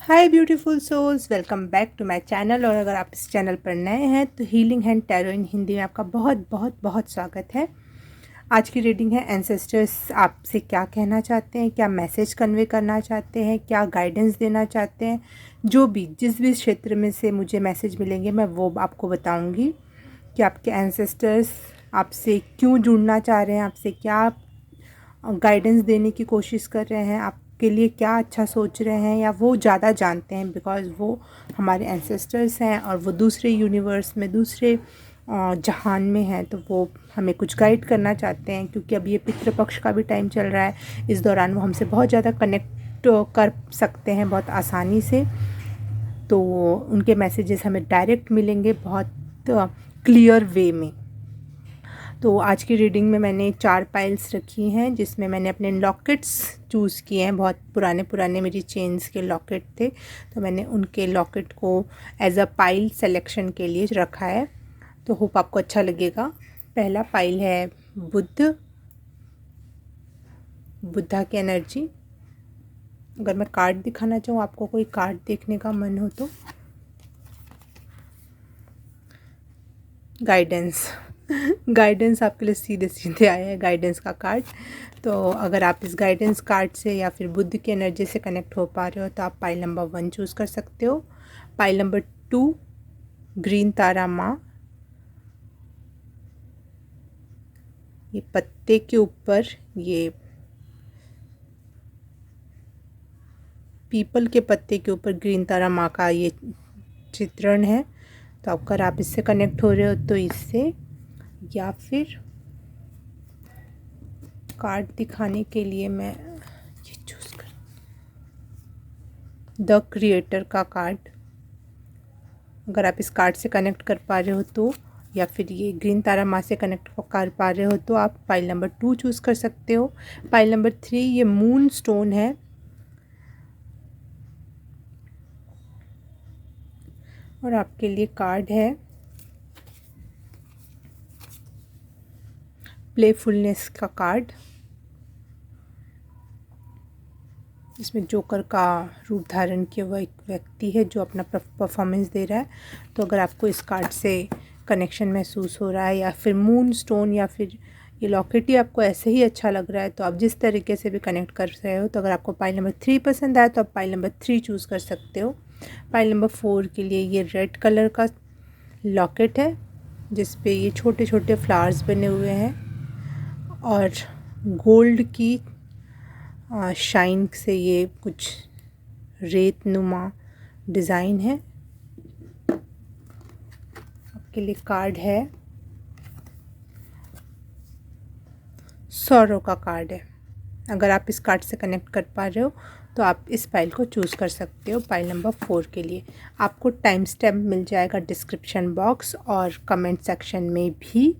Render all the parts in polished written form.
Hi beautiful souls, welcome back to my channel. और अगर आप इस चैनल पर नए हैं तो healing and tarot in Hindi में आपका बहुत बहुत बहुत स्वागत है। आज की रीडिंग है एंसेस्टर्स आपसे क्या कहना चाहते हैं, क्या मैसेज कन्वे करना चाहते हैं, क्या गाइडेंस देना चाहते हैं। जो भी जिस भी क्षेत्र में से मुझे मैसेज मिलेंगे मैं वो आपको बताऊँगी कि आपके एंसेस्टर्स आपसे क्यों जुड़ना चाह रहे हैं, आपसे क्या गाइडेंस देने की कोशिश कर रहे हैं, आपके लिए क्या अच्छा सोच रहे हैं, या वो ज़्यादा जानते हैं बिकॉज़ वो हमारे एंसेस्टर्स हैं और वो दूसरे यूनिवर्स में, दूसरे जहान में हैं। तो वो हमें कुछ गाइड करना चाहते हैं क्योंकि अब ये पितृपक्ष का भी टाइम चल रहा है। इस दौरान वो हमसे बहुत ज़्यादा कनेक्ट कर सकते हैं बहुत आसानी से। तो उनके मैसेजेस हमें डायरेक्ट मिलेंगे बहुत क्लियर वे में। तो आज की रीडिंग में मैंने 4 पाइल्स रखी हैं जिसमें मैंने अपने लॉकेट्स चूज़ किए हैं। बहुत पुराने पुराने मेरी चेन्स के लॉकेट थे, तो मैंने उनके लॉकेट को एज अ पाइल सिलेक्शन के लिए रखा है। तो होप आपको अच्छा लगेगा। पहला पाइल है बुद्धा की एनर्जी। अगर मैं कार्ड दिखाना चाहूँ, आपको कोई कार्ड देखने का मन हो तो गाइडेंस गाइडेंस आपके लिए सीधे सीधे आया है, गाइडेंस का कार्ड। तो अगर आप इस गाइडेंस कार्ड से या फिर बुद्ध की एनर्जी से कनेक्ट हो पा रहे हो तो आप पाइल नंबर 1 चूज़ कर सकते हो। पाइल नंबर 2 ग्रीन तारा माँ। ये पत्ते के ऊपर, ये पीपल के पत्ते के ऊपर ग्रीन तारा माँ का ये चित्रण है। तो अगर आप इससे कनेक्ट हो रहे हो तो इससे, या फिर कार्ड दिखाने के लिए मैं ये चूज़ कर द क्रिएटर का कार्ड। अगर आप इस कार्ड से कनेक्ट कर पा रहे हो तो, या फिर ये ग्रीन तारा माँ से कनेक्ट कर पा रहे हो तो आप पाइल नंबर 2 चूज़ कर सकते हो। पाइल नंबर 3 ये मून स्टोन है। और आपके लिए कार्ड है प्लेफुलनेस का कार्ड, जिसमें जोकर का रूप धारण किया हुआ एक व्यक्ति है जो अपना परफॉर्मेंस दे रहा है। तो अगर आपको इस कार्ड से कनेक्शन महसूस हो रहा है, या फिर मून स्टोन, या फिर ये लॉकेट ही आपको ऐसे ही अच्छा लग रहा है, तो आप जिस तरीके से भी कनेक्ट कर रहे हो। तो अगर आपको पाइल नंबर 3 पसंद आया तो आप पाइल नंबर 3 चूज़ कर सकते हो। पाइल नंबर 4 के लिए ये रेड कलर का लॉकेट है जिस पे ये छोटे छोटे फ्लावर्स बने हुए हैं और गोल्ड की शाइन से ये कुछ रेत नुमा डिज़ाइन है। आपके लिए कार्ड है सौरों का कार्ड है। अगर आप इस कार्ड से कनेक्ट कर पा रहे हो तो आप इस फाइल को चूज़ कर सकते हो पाइल नंबर 4 के लिए। आपको टाइम स्टैम्प मिल जाएगा डिस्क्रिप्शन बॉक्स और कमेंट सेक्शन में भी।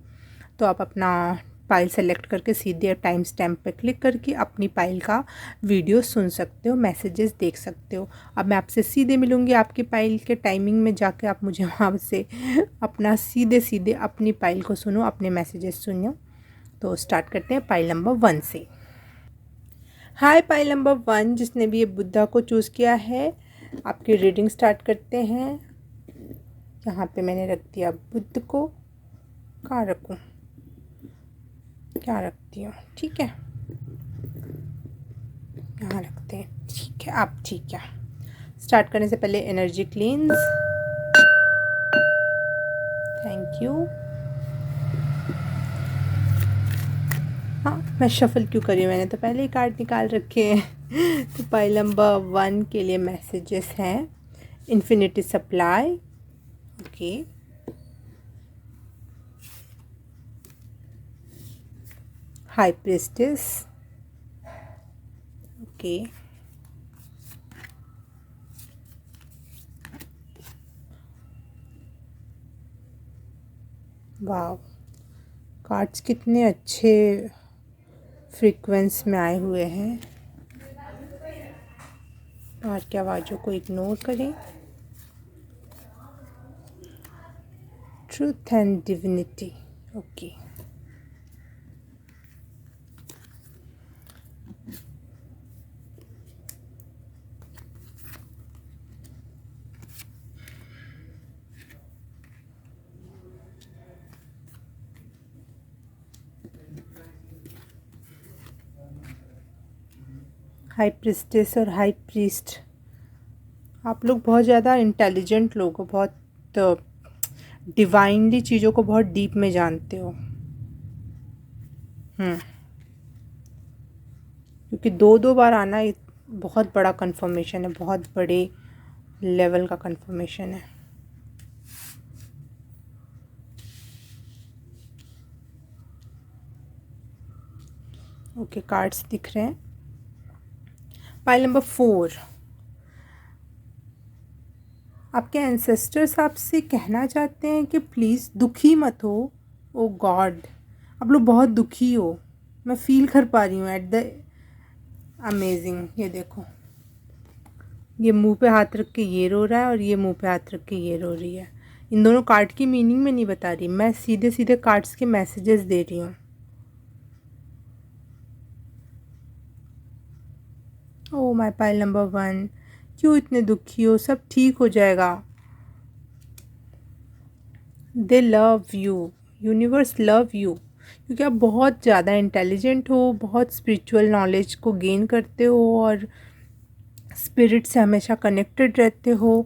तो आप अपना फाइल सेलेक्ट करके सीधे टाइम स्टैम्प पे क्लिक करके अपनी फाइल का वीडियो सुन सकते हो, मैसेजेस देख सकते हो। अब मैं आपसे सीधे मिलूँगी आपकी फाइल के टाइमिंग में जाके, आप मुझे वहाँ से अपना सीधे सीधे अपनी फाइल को सुनो, अपने मैसेजेस सुनो। तो स्टार्ट करते हैं पाइल नंबर 1 से। हाय पाइल नंबर 1, जिसने भी ये बुद्धा को चूज़ किया है, आपकी रीडिंग स्टार्ट करते हैं। यहाँ पे मैंने रख दिया बुद्ध को। कहाँ रखूँ, क्या रखती हूँ, ठीक है यहाँ रखते हैं, ठीक है। आप ठीक है। स्टार्ट करने से पहले एनर्जी क्लींस। Thank you. हाँ, मैं शफल क्यों करी, मैंने तो पहले ही कार्ड निकाल रखे हैं। तो पाइल नंबर 1 के लिए मैसेजेस हैं infinity supply, okay, high priestess, okay, wow, cards कितने अच्छे फ्रीक्वेंस में आए हुए हैं। बाहर की आवाज़ों को इग्नोर करें। Truth and divinity, okay. High priestess और हाई प्रीस्ट, आप लोग बहुत ज़्यादा इंटेलिजेंट लोग हो, बहुत डिवाइनली चीज़ों को बहुत डीप में जानते हो। क्योंकि दो दो बार आना ये बहुत बड़ा कंफर्मेशन है, बहुत बड़े लेवल का कंफर्मेशन है। ओके, कार्ड्स दिख रहे हैं। पाइल नंबर 4, आपके एंसेस्टर्स आपसे कहना चाहते हैं कि प्लीज़ दुखी मत हो। ओ गॉड, आप लोग बहुत दुखी हो, मैं फील कर पा रही हूँ एट द अमेजिंग। ये देखो, ये मुंह पे हाथ रख के ये रो रहा है और ये मुंह पे हाथ रख के ये रो रही है। इन दोनों कार्ड की मीनिंग में नहीं बता रही, मैं सीधे सीधे कार्ड्स के मैसेजेस दे रही हूँ। ओ माय पाइल नंबर 1, क्यों इतने दुखी हो, सब ठीक हो जाएगा। दे love you, universe love you, क्योंकि आप बहुत ज़्यादा इंटेलिजेंट हो, बहुत स्पिरिचुअल नॉलेज को गेन करते हो और स्पिरिट से हमेशा कनेक्टेड रहते हो।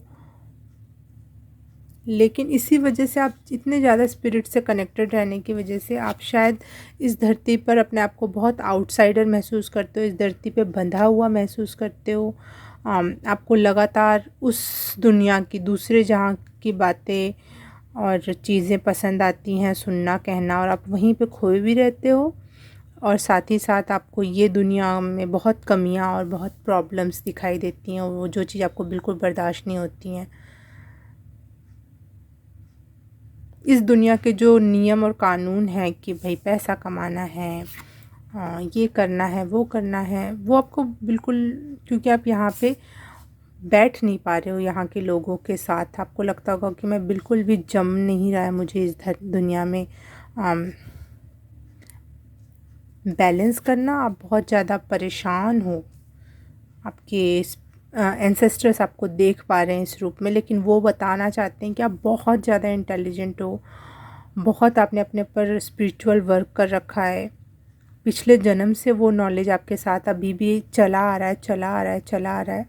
लेकिन इसी वजह से, आप इतने ज़्यादा स्पिरिट से कनेक्टेड रहने की वजह से आप शायद इस धरती पर अपने आप को बहुत आउटसाइडर महसूस करते हो, इस धरती पे बंधा हुआ महसूस करते हो। आपको लगातार उस दुनिया की, दूसरे जहाँ की बातें और चीज़ें पसंद आती हैं सुनना, कहना, और आप वहीं पे खोए भी रहते हो। और साथ ही साथ आपको ये दुनिया में बहुत कमियां और बहुत प्रॉब्लम्स दिखाई देती हैं, और वो जो चीज़ आपको बिल्कुल बर्दाश्त नहीं होती हैं। इस दुनिया के जो नियम और कानून हैं कि भाई पैसा कमाना है, ये करना है, वो करना है, वो आपको बिल्कुल, क्योंकि आप यहाँ पे बैठ नहीं पा रहे हो यहाँ के लोगों के साथ, आपको लगता होगा कि मैं बिल्कुल भी जम नहीं रहा है मुझे इस दुनिया में बैलेंस करना। आप बहुत ज़्यादा परेशान हो, आपके एंसेस्टर्स आपको देख पा रहे हैं इस रूप में, लेकिन वो बताना चाहते हैं कि आप बहुत ज़्यादा इंटेलिजेंट हो, बहुत आपने अपने पर स्पिरिचुअल वर्क कर रखा है, पिछले जन्म से वो नॉलेज आपके साथ अभी भी चला आ रहा है, चला आ रहा है, चला आ रहा है।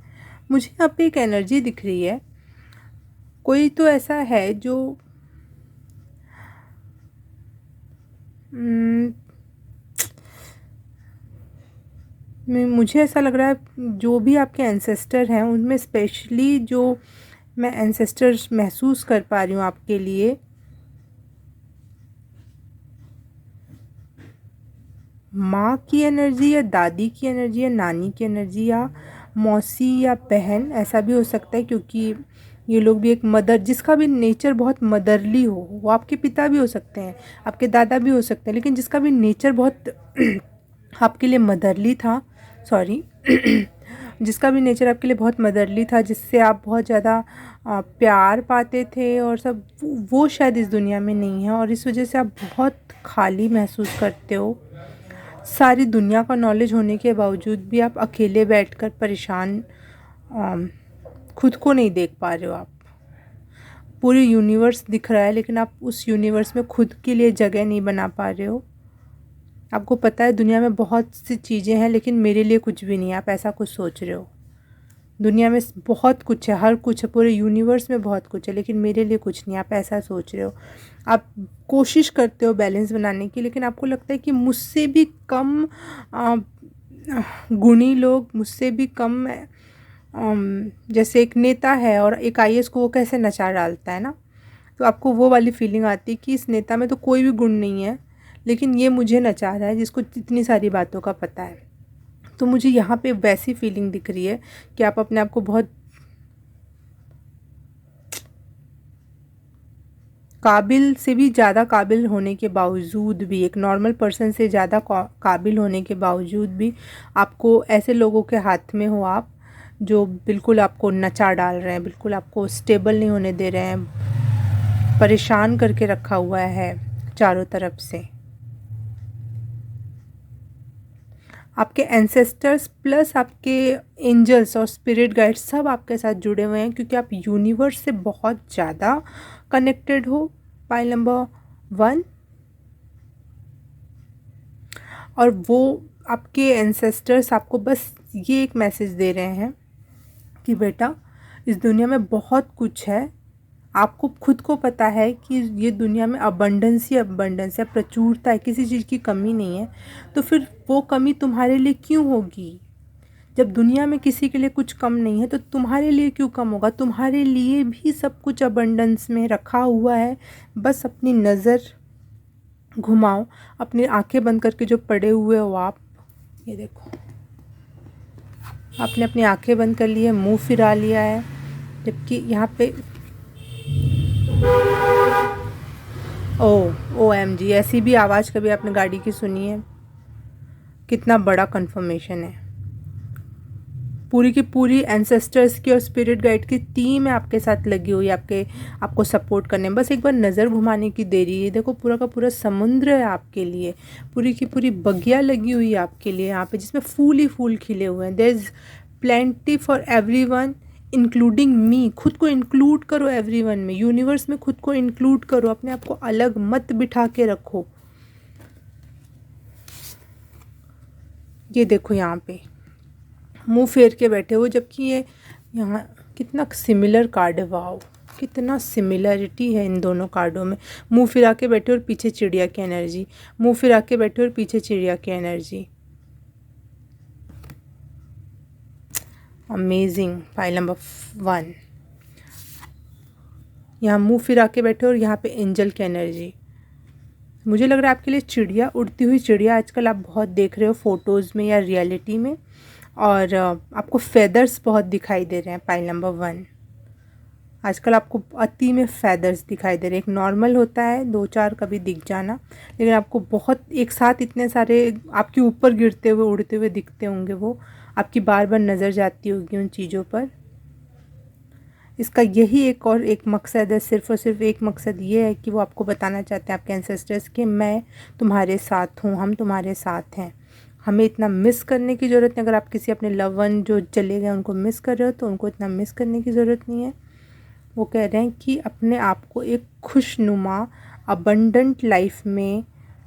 मुझे यहाँ पे एक एनर्जी दिख रही है, कोई तो ऐसा है जो मुझे ऐसा लग रहा है जो भी आपके एंसेस्टर हैं उनमें स्पेशली जो मैं एंसेस्टर्स महसूस कर पा रही हूँ आपके लिए, माँ की एनर्जी या दादी की एनर्जी या नानी की एनर्जी या मौसी या बहन, ऐसा भी हो सकता है। क्योंकि ये लोग भी एक मदर, जिसका भी नेचर बहुत मदरली हो, वो आपके पिता भी हो सकते हैं, आपके दादा भी हो सकते हैं, लेकिन जिसका भी नेचर बहुत आपके लिए मदरली था, सॉरी जिसका भी नेचर आपके लिए बहुत मदरली था, जिससे आप बहुत ज़्यादा प्यार पाते थे और सब, वो शायद इस दुनिया में नहीं है, और इस वजह से आप बहुत खाली महसूस करते हो। सारी दुनिया का नॉलेज होने के बावजूद भी आप अकेले बैठकर परेशान, खुद को नहीं देख पा रहे हो। आप, पूरी यूनिवर्स दिख रहा है लेकिन आप उस यूनिवर्स में खुद के लिए जगह नहीं बना पा रहे हो। आपको पता है दुनिया में बहुत सी चीज़ें हैं लेकिन मेरे लिए कुछ भी नहीं है, आप ऐसा कुछ सोच रहे हो। दुनिया में बहुत कुछ है, हर कुछ है, पूरे यूनिवर्स में बहुत कुछ है, लेकिन मेरे लिए कुछ नहीं, आप ऐसा सोच रहे हो। आप कोशिश करते हो बैलेंस बनाने की, लेकिन आपको लगता है कि मुझसे भी कम गुणी लोग, मुझसे भी कम, जैसे एक नेता है और एक आईएएस को वो कैसे नचा डालता है ना, तो आपको वो वाली फीलिंग आती है कि इस नेता में तो कोई भी गुण नहीं है, लेकिन ये मुझे नचा रहा है जिसको इतनी सारी बातों का पता है। तो मुझे यहाँ पे वैसी फीलिंग दिख रही है कि आप अपने आप को बहुत काबिल से भी ज़्यादा काबिल होने के बावजूद भी, एक नॉर्मल पर्सन से ज़्यादा काबिल होने के बावजूद भी आपको ऐसे लोगों के हाथ में हो आप, जो बिल्कुल आपको नचा डाल रहे हैं, बिल्कुल आपको स्टेबल नहीं होने दे रहे हैं, परेशान करके रखा हुआ है चारों तरफ से। आपके एंसेस्टर्स प्लस आपके एंजल्स और स्पिरिट गाइड्स सब आपके साथ जुड़े हुए हैं, क्योंकि आप यूनिवर्स से बहुत ज़्यादा कनेक्टेड हो, पाइल नंबर 1। और वो आपके एंसेस्टर्स आपको बस ये एक मैसेज दे रहे हैं कि बेटा इस दुनिया में बहुत कुछ है, आपको खुद को पता है कि ये दुनिया में अबंडेंस ही अबंडेंस है, प्रचुरता है, किसी चीज़ की कमी नहीं है। तो फिर वो कमी तुम्हारे लिए क्यों होगी? जब दुनिया में किसी के लिए कुछ कम नहीं है तो तुम्हारे लिए क्यों कम होगा? तुम्हारे लिए भी सब कुछ अबंडेंस में रखा हुआ है। बस अपनी नज़र घुमाओ, अपनी आंखें बंद करके जो पड़े हुए हो आप, ये देखो आपने अपनी आंखें बंद कर ली है, मुंह फिरा लिया है, जबकि यहाँ पे OMG, ऐसी भी आवाज़ कभी आपने गाड़ी की सुनी है? कितना बड़ा कंफर्मेशन है। पूरी की पूरी एंसेस्टर्स की और स्पिरिट गाइड की टीम है आपके साथ लगी हुई है, आपको सपोर्ट करने में। बस एक बार नज़र घुमाने की देरी है। देखो पूरा का पूरा समुद्र है आपके लिए, पूरी की पूरी बगिया लगी हुई है आपके लिए यहाँ पे, जिसमें फूल ही फूल खिले हुए हैं। There is plenty for everyone including me. खुद को इंक्लूड करो एवरीवन में, यूनिवर्स में खुद को इंक्लूड करो, अपने आप को अलग मत बिठा के रखो। ये देखो यहाँ पे मुंह फेर के बैठे हो, जबकि ये यहाँ कितना सिमिलर कार्ड है। वाओ, कितना सिमिलरिटी है इन दोनों कार्डों में। मुंह फिरा के बैठे और पीछे चिड़िया की एनर्जी, मुंह फिरा के बैठे और पीछे चिड़िया की एनर्जी। अमेजिंग। पाइल नंबर 1, यहाँ मुंह फिरा के बैठे और यहाँ पे एंजल की एनर्जी। मुझे लग रहा है आपके लिए चिड़िया, उड़ती हुई चिड़िया आजकल आप बहुत देख रहे हो फोटोज़ में या रियलिटी में, और आपको फेदर्स बहुत दिखाई दे रहे हैं। पाइल नंबर 1, आजकल आपको अति में फेदर्स दिखाई दे रहे हैं। एक नॉर्मल होता है 2-4 कभी दिख जाना, लेकिन आपको बहुत एक साथ इतने सारे आपके ऊपर गिरते हुए उड़ते हुए दिखते होंगे। वो आपकी बार बार नज़र जाती होगी उन चीज़ों पर। इसका यही एक मकसद है, सिर्फ़ और सिर्फ एक मकसद ये है कि वो आपको बताना चाहते हैं आपके एंसेस्टर्स कि मैं तुम्हारे साथ हूँ, हम तुम्हारे साथ हैं। हमें इतना मिस करने की ज़रूरत नहीं। अगर आप किसी अपने लव वन जो चले गए उनको मिस कर रहे हो तो उनको इतना मिस करने की ज़रूरत नहीं है। वो कह रहे हैं कि अपने आप को एक खुशनुमा अबंडेंट लाइफ में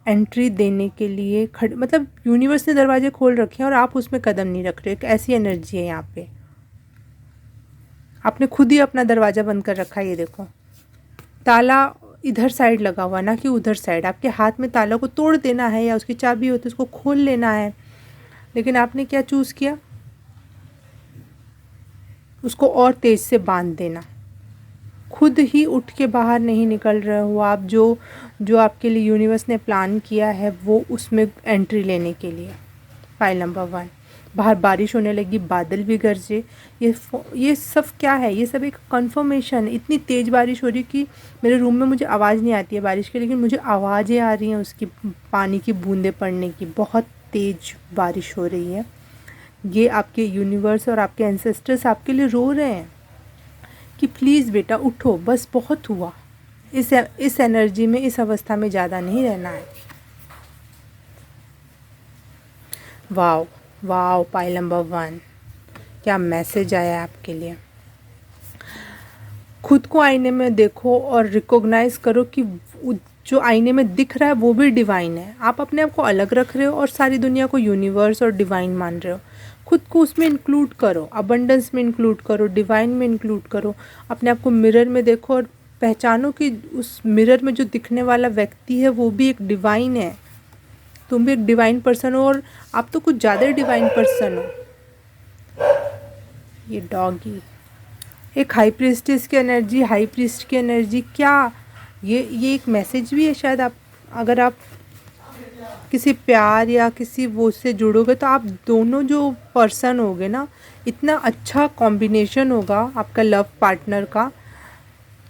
एंट्री देने के लिए मतलब यूनिवर्स ने दरवाजे खोल रखे हैं और आप उसमें कदम नहीं रख रहे। एक ऐसी एनर्जी है यहाँ पे। आपने खुद ही अपना दरवाज़ा बंद कर रखा है। ये देखो ताला इधर साइड लगा हुआ, ना कि उधर साइड। आपके हाथ में ताला को तोड़ देना है या उसकी चाबी हो तो उसको खोल लेना है, लेकिन आपने क्या चूज़ किया? उसको और तेज़ से बांध देना। खुद ही उठ के बाहर नहीं निकल रहे हो आप, जो आपके लिए यूनिवर्स ने प्लान किया है वो उसमें एंट्री लेने के लिए। फाइल नंबर 1, बाहर बारिश होने लगी, बादल भी गरजे। ये सब क्या है? ये सब एक कंफर्मेशन। इतनी तेज़ बारिश हो रही कि मेरे रूम में मुझे आवाज़ नहीं आती है बारिश की, लेकिन मुझे आवाज़ें आ रही हैं उसकी, पानी की बूंदें पड़ने की। बहुत तेज़ बारिश हो रही है। ये आपके यूनिवर्स और आपके एंसेस्टर्स आपके लिए रो रहे हैं कि प्लीज़ बेटा उठो, बस बहुत हुआ। इस एनर्जी में, इस अवस्था में ज़्यादा नहीं रहना है। वाओ वाओ, पाइल नंबर 1, क्या मैसेज आया आपके लिए। खुद को आईने में देखो और रिकॉग्नाइज करो कि जो आईने में दिख रहा है वो भी डिवाइन है। आप अपने आप को अलग रख रहे हो और सारी दुनिया को यूनिवर्स और डिवाइन मान रहे हो। खुद को उसमें इंक्लूड करो, अबंडेंस में इंक्लूड करो, डिवाइन में इंक्लूड करो। अपने आप को मिरर में देखो और पहचानो कि उस मिरर में जो दिखने वाला व्यक्ति है वो भी एक डिवाइन है। तुम भी एक डिवाइन पर्सन हो और आप तो कुछ ज़्यादा डिवाइन पर्सन हो। ये डॉगी, एक हाई प्रीस्टेस की एनर्जी, हाई प्रीस्ट की एनर्जी। क्या ये एक मैसेज भी है शायद। आप अगर आप किसी प्यार या किसी वो से जुड़ोगे तो आप दोनों जो पर्सन होगे ना, इतना अच्छा कॉम्बिनेशन होगा आपका लव पार्टनर का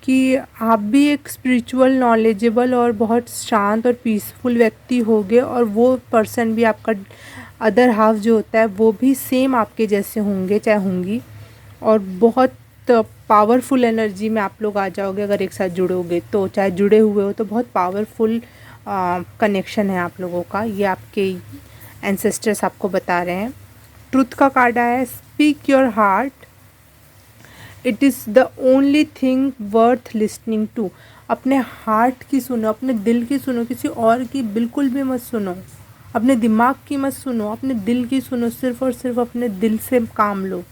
कि आप भी एक स्पिरिचुअल, नॉलेजेबल और बहुत शांत और पीसफुल व्यक्ति होगे, और वो पर्सन भी आपका अदर हाफ जो होता है वो भी सेम आपके जैसे होंगे चाहे होंगी, और बहुत पावरफुल एनर्जी में आप लोग आ जाओगे अगर एक साथ जुड़ोगे तो। चाहे जुड़े हुए हो तो बहुत पावरफुल कनेक्शन है आप लोगों का। ये आपके एंसेस्टर्स आपको बता रहे हैं। ट्रुथ का कार्ड आया है, speak your heart, it is the only thing worth listening to. अपने हार्ट की सुनो, अपने दिल की सुनो, किसी और की बिल्कुल भी मत सुनो। अपने दिमाग की मत सुनो, अपने दिल की सुनो, सिर्फ़ और सिर्फ अपने दिल से काम लो।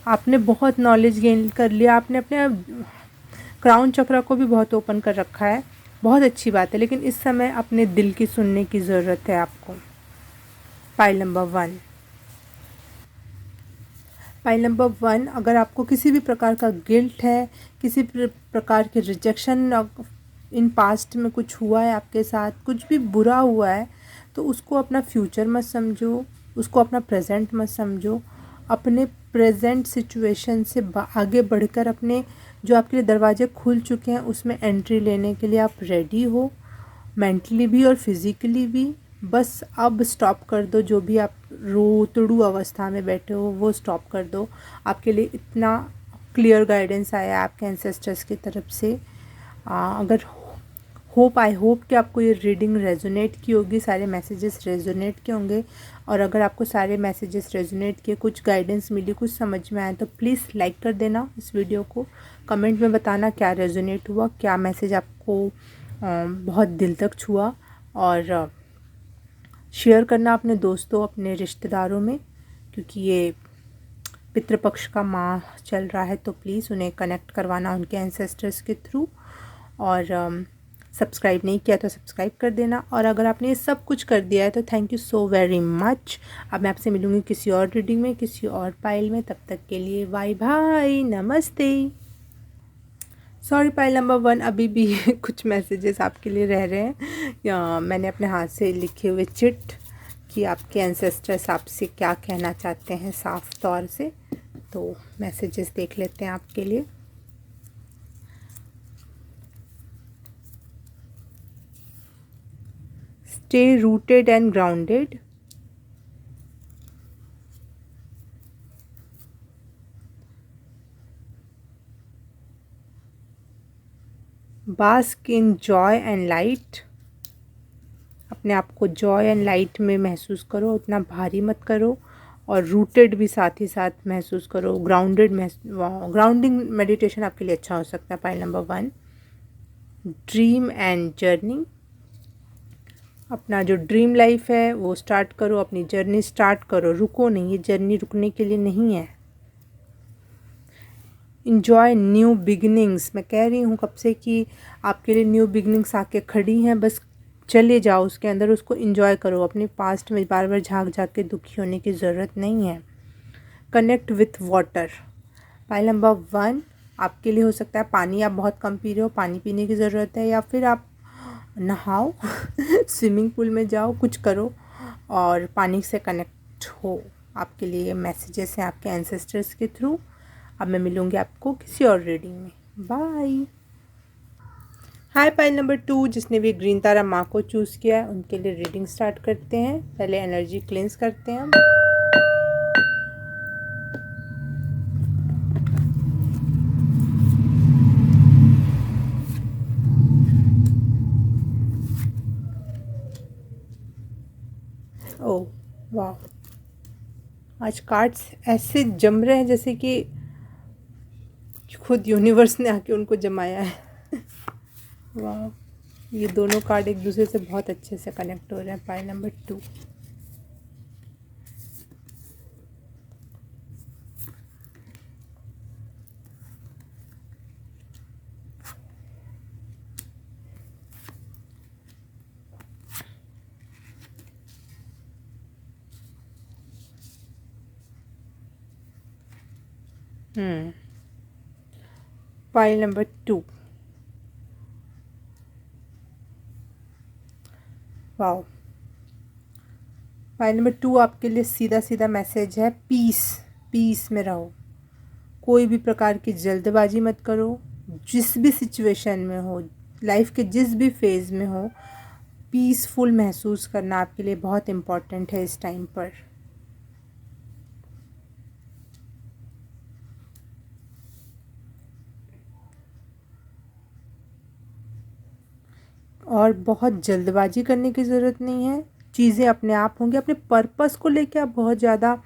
आपने बहुत नॉलेज गेन कर लिया, आपने अपने क्राउन चक्रा को भी बहुत ओपन कर रखा है, बहुत अच्छी बात है, लेकिन इस समय अपने दिल की सुनने की ज़रूरत है आपको। Pile number 1। पाइल नंबर 1, अगर आपको किसी भी प्रकार का गिल्ट है, किसी प्रकार के रिजेक्शन इन पास्ट में कुछ हुआ है आपके साथ, कुछ भी बुरा हुआ है, तो उसको अपना फ्यूचर मत समझो, उसको अपना प्रेजेंट मत समझो। अपने प्रेजेंट सिचुएशन से आगे बढ़कर अपने जो आपके लिए दरवाजे खुल चुके हैं उसमें एंट्री लेने के लिए आप रेडी हो, मेंटली भी और फिज़िकली भी। बस अब स्टॉप कर दो, जो भी आप रोतड़ू अवस्था में बैठे हो वो स्टॉप कर दो। आपके लिए इतना क्लियर गाइडेंस आया है आपके एंसेस्टर्स की तरफ से। अगर आई होप कि आपको ये रीडिंग रेजोनेट की होगी, सारे मैसेजेस रेजोनेट किए होंगे। और अगर आपको सारे मैसेजेस रेजोनेट किए, कुछ गाइडेंस मिली, कुछ समझ में आया, तो प्लीज़ लाइक कर देना इस वीडियो को। कमेंट में बताना क्या रेजोनेट हुआ, क्या मैसेज आपको बहुत दिल तक छुआ। और शेयर करना अपने दोस्तों, अपने रिश्तेदारों में, क्योंकि ये पितृपक्ष का माह चल रहा है, तो प्लीज़ उन्हें कनेक्ट करवाना उनके एंसेस्टर्स के थ्रू। और सब्सक्राइब नहीं किया तो सब्सक्राइब कर देना। और अगर आपने ये सब कुछ कर दिया है तो thank you so very much. अब मैं आपसे मिलूँगी किसी और रीडिंग में, किसी और पाइल में। तब तक के लिए बाय बाय, नमस्ते। सॉरी पाइल नंबर 1, अभी भी कुछ मैसेजेस आपके लिए रह रहे हैं, या मैंने अपने हाथ से लिखे हुए चिट कि आपके एंसेस्टर्स आपसे क्या कहना चाहते हैं साफ तौर से। तो मैसेजेस देख लेते हैं आपके लिए। Stay rooted and grounded. Bask in joy and light. अपने आप को जॉय एंड लाइट में महसूस करो, उतना भारी मत करो। और रूटेड भी साथ ही साथ महसूस करो, ग्राउंडेड ग्राउंडिंग मेडिटेशन आपके लिए अच्छा हो सकता है। Pile number 1, dream and journey. अपना जो ड्रीम लाइफ है वो स्टार्ट करो, अपनी जर्नी स्टार्ट करो, रुको नहीं, ये जर्नी रुकने के लिए नहीं है। Enjoy new beginnings. मैं कह रही हूँ कब से कि आपके लिए न्यू बिगनिंग्स आके खड़ी हैं, बस चले जाओ उसके अंदर, उसको इन्जॉय करो। अपने पास्ट में बार बार झांक झांक के दुखी होने की ज़रूरत नहीं है। Connect with water. Pile number 1, आपके लिए हो सकता है पानी आप बहुत कम पी रहे हो, पानी पीने की ज़रूरत है, या फिर आप नहाओ स्विमिंग पूल में जाओ, कुछ करो और पानी से कनेक्ट हो। आपके लिए मैसेजेस हैं आपके एंसेस्टर्स के थ्रू। अब मैं मिलूँगी आपको किसी और रीडिंग में। बाय। हाय पाइल नंबर 2, जिसने भी ग्रीन तारा माँ को चूज़ किया है उनके लिए रीडिंग स्टार्ट करते हैं। पहले एनर्जी क्लेंस करते हैं हम। ओह वाह, आज कार्ड्स ऐसे जम रहे हैं जैसे कि खुद यूनिवर्स ने आके उनको जमाया है वाह, ये दोनों कार्ड एक दूसरे से बहुत अच्छे से कनेक्ट हो रहे हैं। पाइल नंबर 2, पाइल नंबर 2, वाह। पाइल नंबर 2 आपके लिए सीधा सीधा मैसेज है, पीस। पीस में रहो, कोई भी प्रकार की जल्दबाजी मत करो। जिस भी सिचुएशन में हो, लाइफ के जिस भी फेज़ में हो, पीसफुल महसूस करना आपके लिए बहुत इम्पॉर्टेंट है इस टाइम पर। और बहुत जल्दबाजी करने की ज़रूरत नहीं है, चीज़ें अपने आप होंगी। अपने पर्पस को लेके आप बहुत ज़्यादा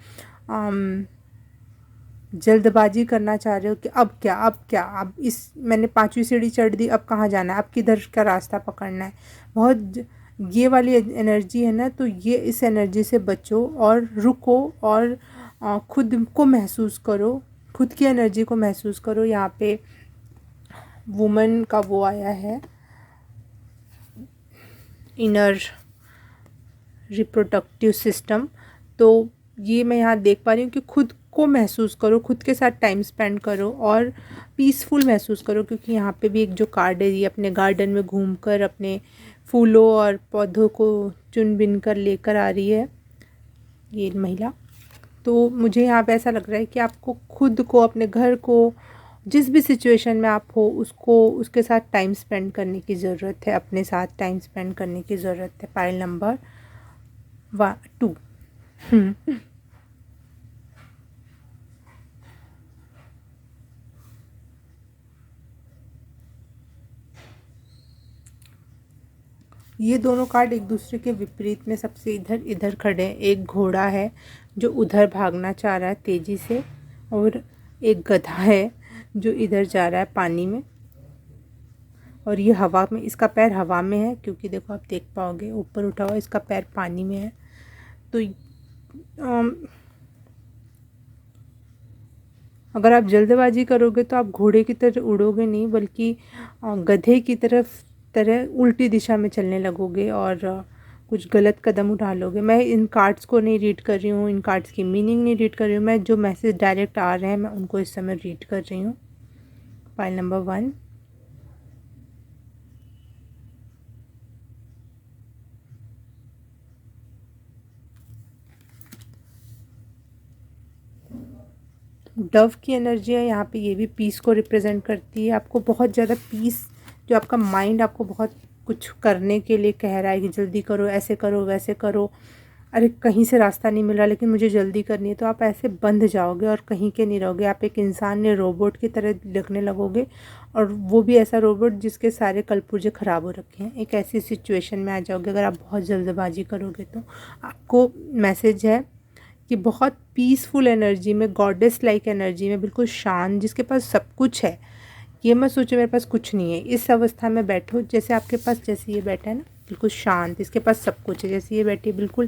जल्दबाजी करना चाह रहे हो कि अब क्या, अब क्या, अब इस मैंने 5वीं सीढ़ी चढ़ दी, अब कहाँ जाना है, अब किधर का रास्ता पकड़ना है। बहुत ये वाली एनर्जी है ना, तो ये इस एनर्जी से बचो और रुको और खुद को महसूस करो, खुद की एनर्जी को महसूस करो। यहाँ पे वुमन का वो आया है, इनर रिप्रोडक्टिव सिस्टम। तो ये मैं यहाँ देख पा रही हूँ कि खुद को महसूस करो, खुद के साथ टाइम स्पेंड करो और पीसफुल महसूस करो, क्योंकि यहाँ पे भी एक जो कार्ड है, ये अपने गार्डन में घूमकर अपने फूलों और पौधों को चुन बिन कर लेकर आ रही है ये महिला। तो मुझे यहाँ पे ऐसा लग रहा है कि आपको खुद को, अपने घर को, जिस भी सिचुएशन में आप हो उसको, उसके साथ टाइम स्पेंड करने की ज़रूरत है, अपने साथ टाइम स्पेंड करने की ज़रूरत है। Pile number 2। ये दोनों कार्ड एक दूसरे के विपरीत में सबसे इधर इधर खड़े हैं। एक घोड़ा है जो उधर भागना चाह रहा है तेज़ी से, और एक गधा है जो इधर जा रहा है पानी में, और ये हवा में, इसका पैर हवा में है, क्योंकि देखो आप देख पाओगे ऊपर उठा हुआ, इसका पैर पानी में है। तो अगर आप जल्दबाजी करोगे तो आप घोड़े की तरह उड़ोगे नहीं, बल्कि गधे की तरह उल्टी दिशा में चलने लगोगे और कुछ गलत कदम उठा लोगे। मैं इन कार्ड्स को नहीं रीड कर रही हूँ, इन कार्ड्स की मीनिंग नहीं रीड कर रही हूँ, मैं जो मैसेज डायरेक्ट आ रहे हैं मैं उनको इस समय रीड कर रही हूँ। Pile number 1। डव की एनर्जी है यहाँ पे, ये भी पीस को रिप्रेजेंट करती है। आपको बहुत ज़्यादा पीस, जो आपका माइंड आपको बहुत कुछ करने के लिए कह रहा है कि जल्दी करो, ऐसे करो, वैसे करो, अरे कहीं से रास्ता नहीं मिल रहा लेकिन मुझे जल्दी करनी है, तो आप ऐसे बंध जाओगे और कहीं के नहीं रहोगे। आप एक इंसान या रोबोट की तरह लगने लगोगे, और वो भी ऐसा रोबोट जिसके सारे कलपुर्जे ख़राब हो रखे हैं। एक ऐसी सिचुएशन में आ जाओगे अगर आप बहुत जल्दबाजी करोगे। तो आपको मैसेज है कि बहुत पीसफुल एनर्जी में, गॉडेस लाइक एनर्जी में, बिल्कुल शांत, जिसके पास सब कुछ है, ये मत सोचो मेरे पास कुछ नहीं है, इस अवस्था में बैठो जैसे आपके पास, जैसे ये बैठा है ना, बिल्कुल शांत, इसके पास सब कुछ है, जैसे ये बैठी है बिल्कुल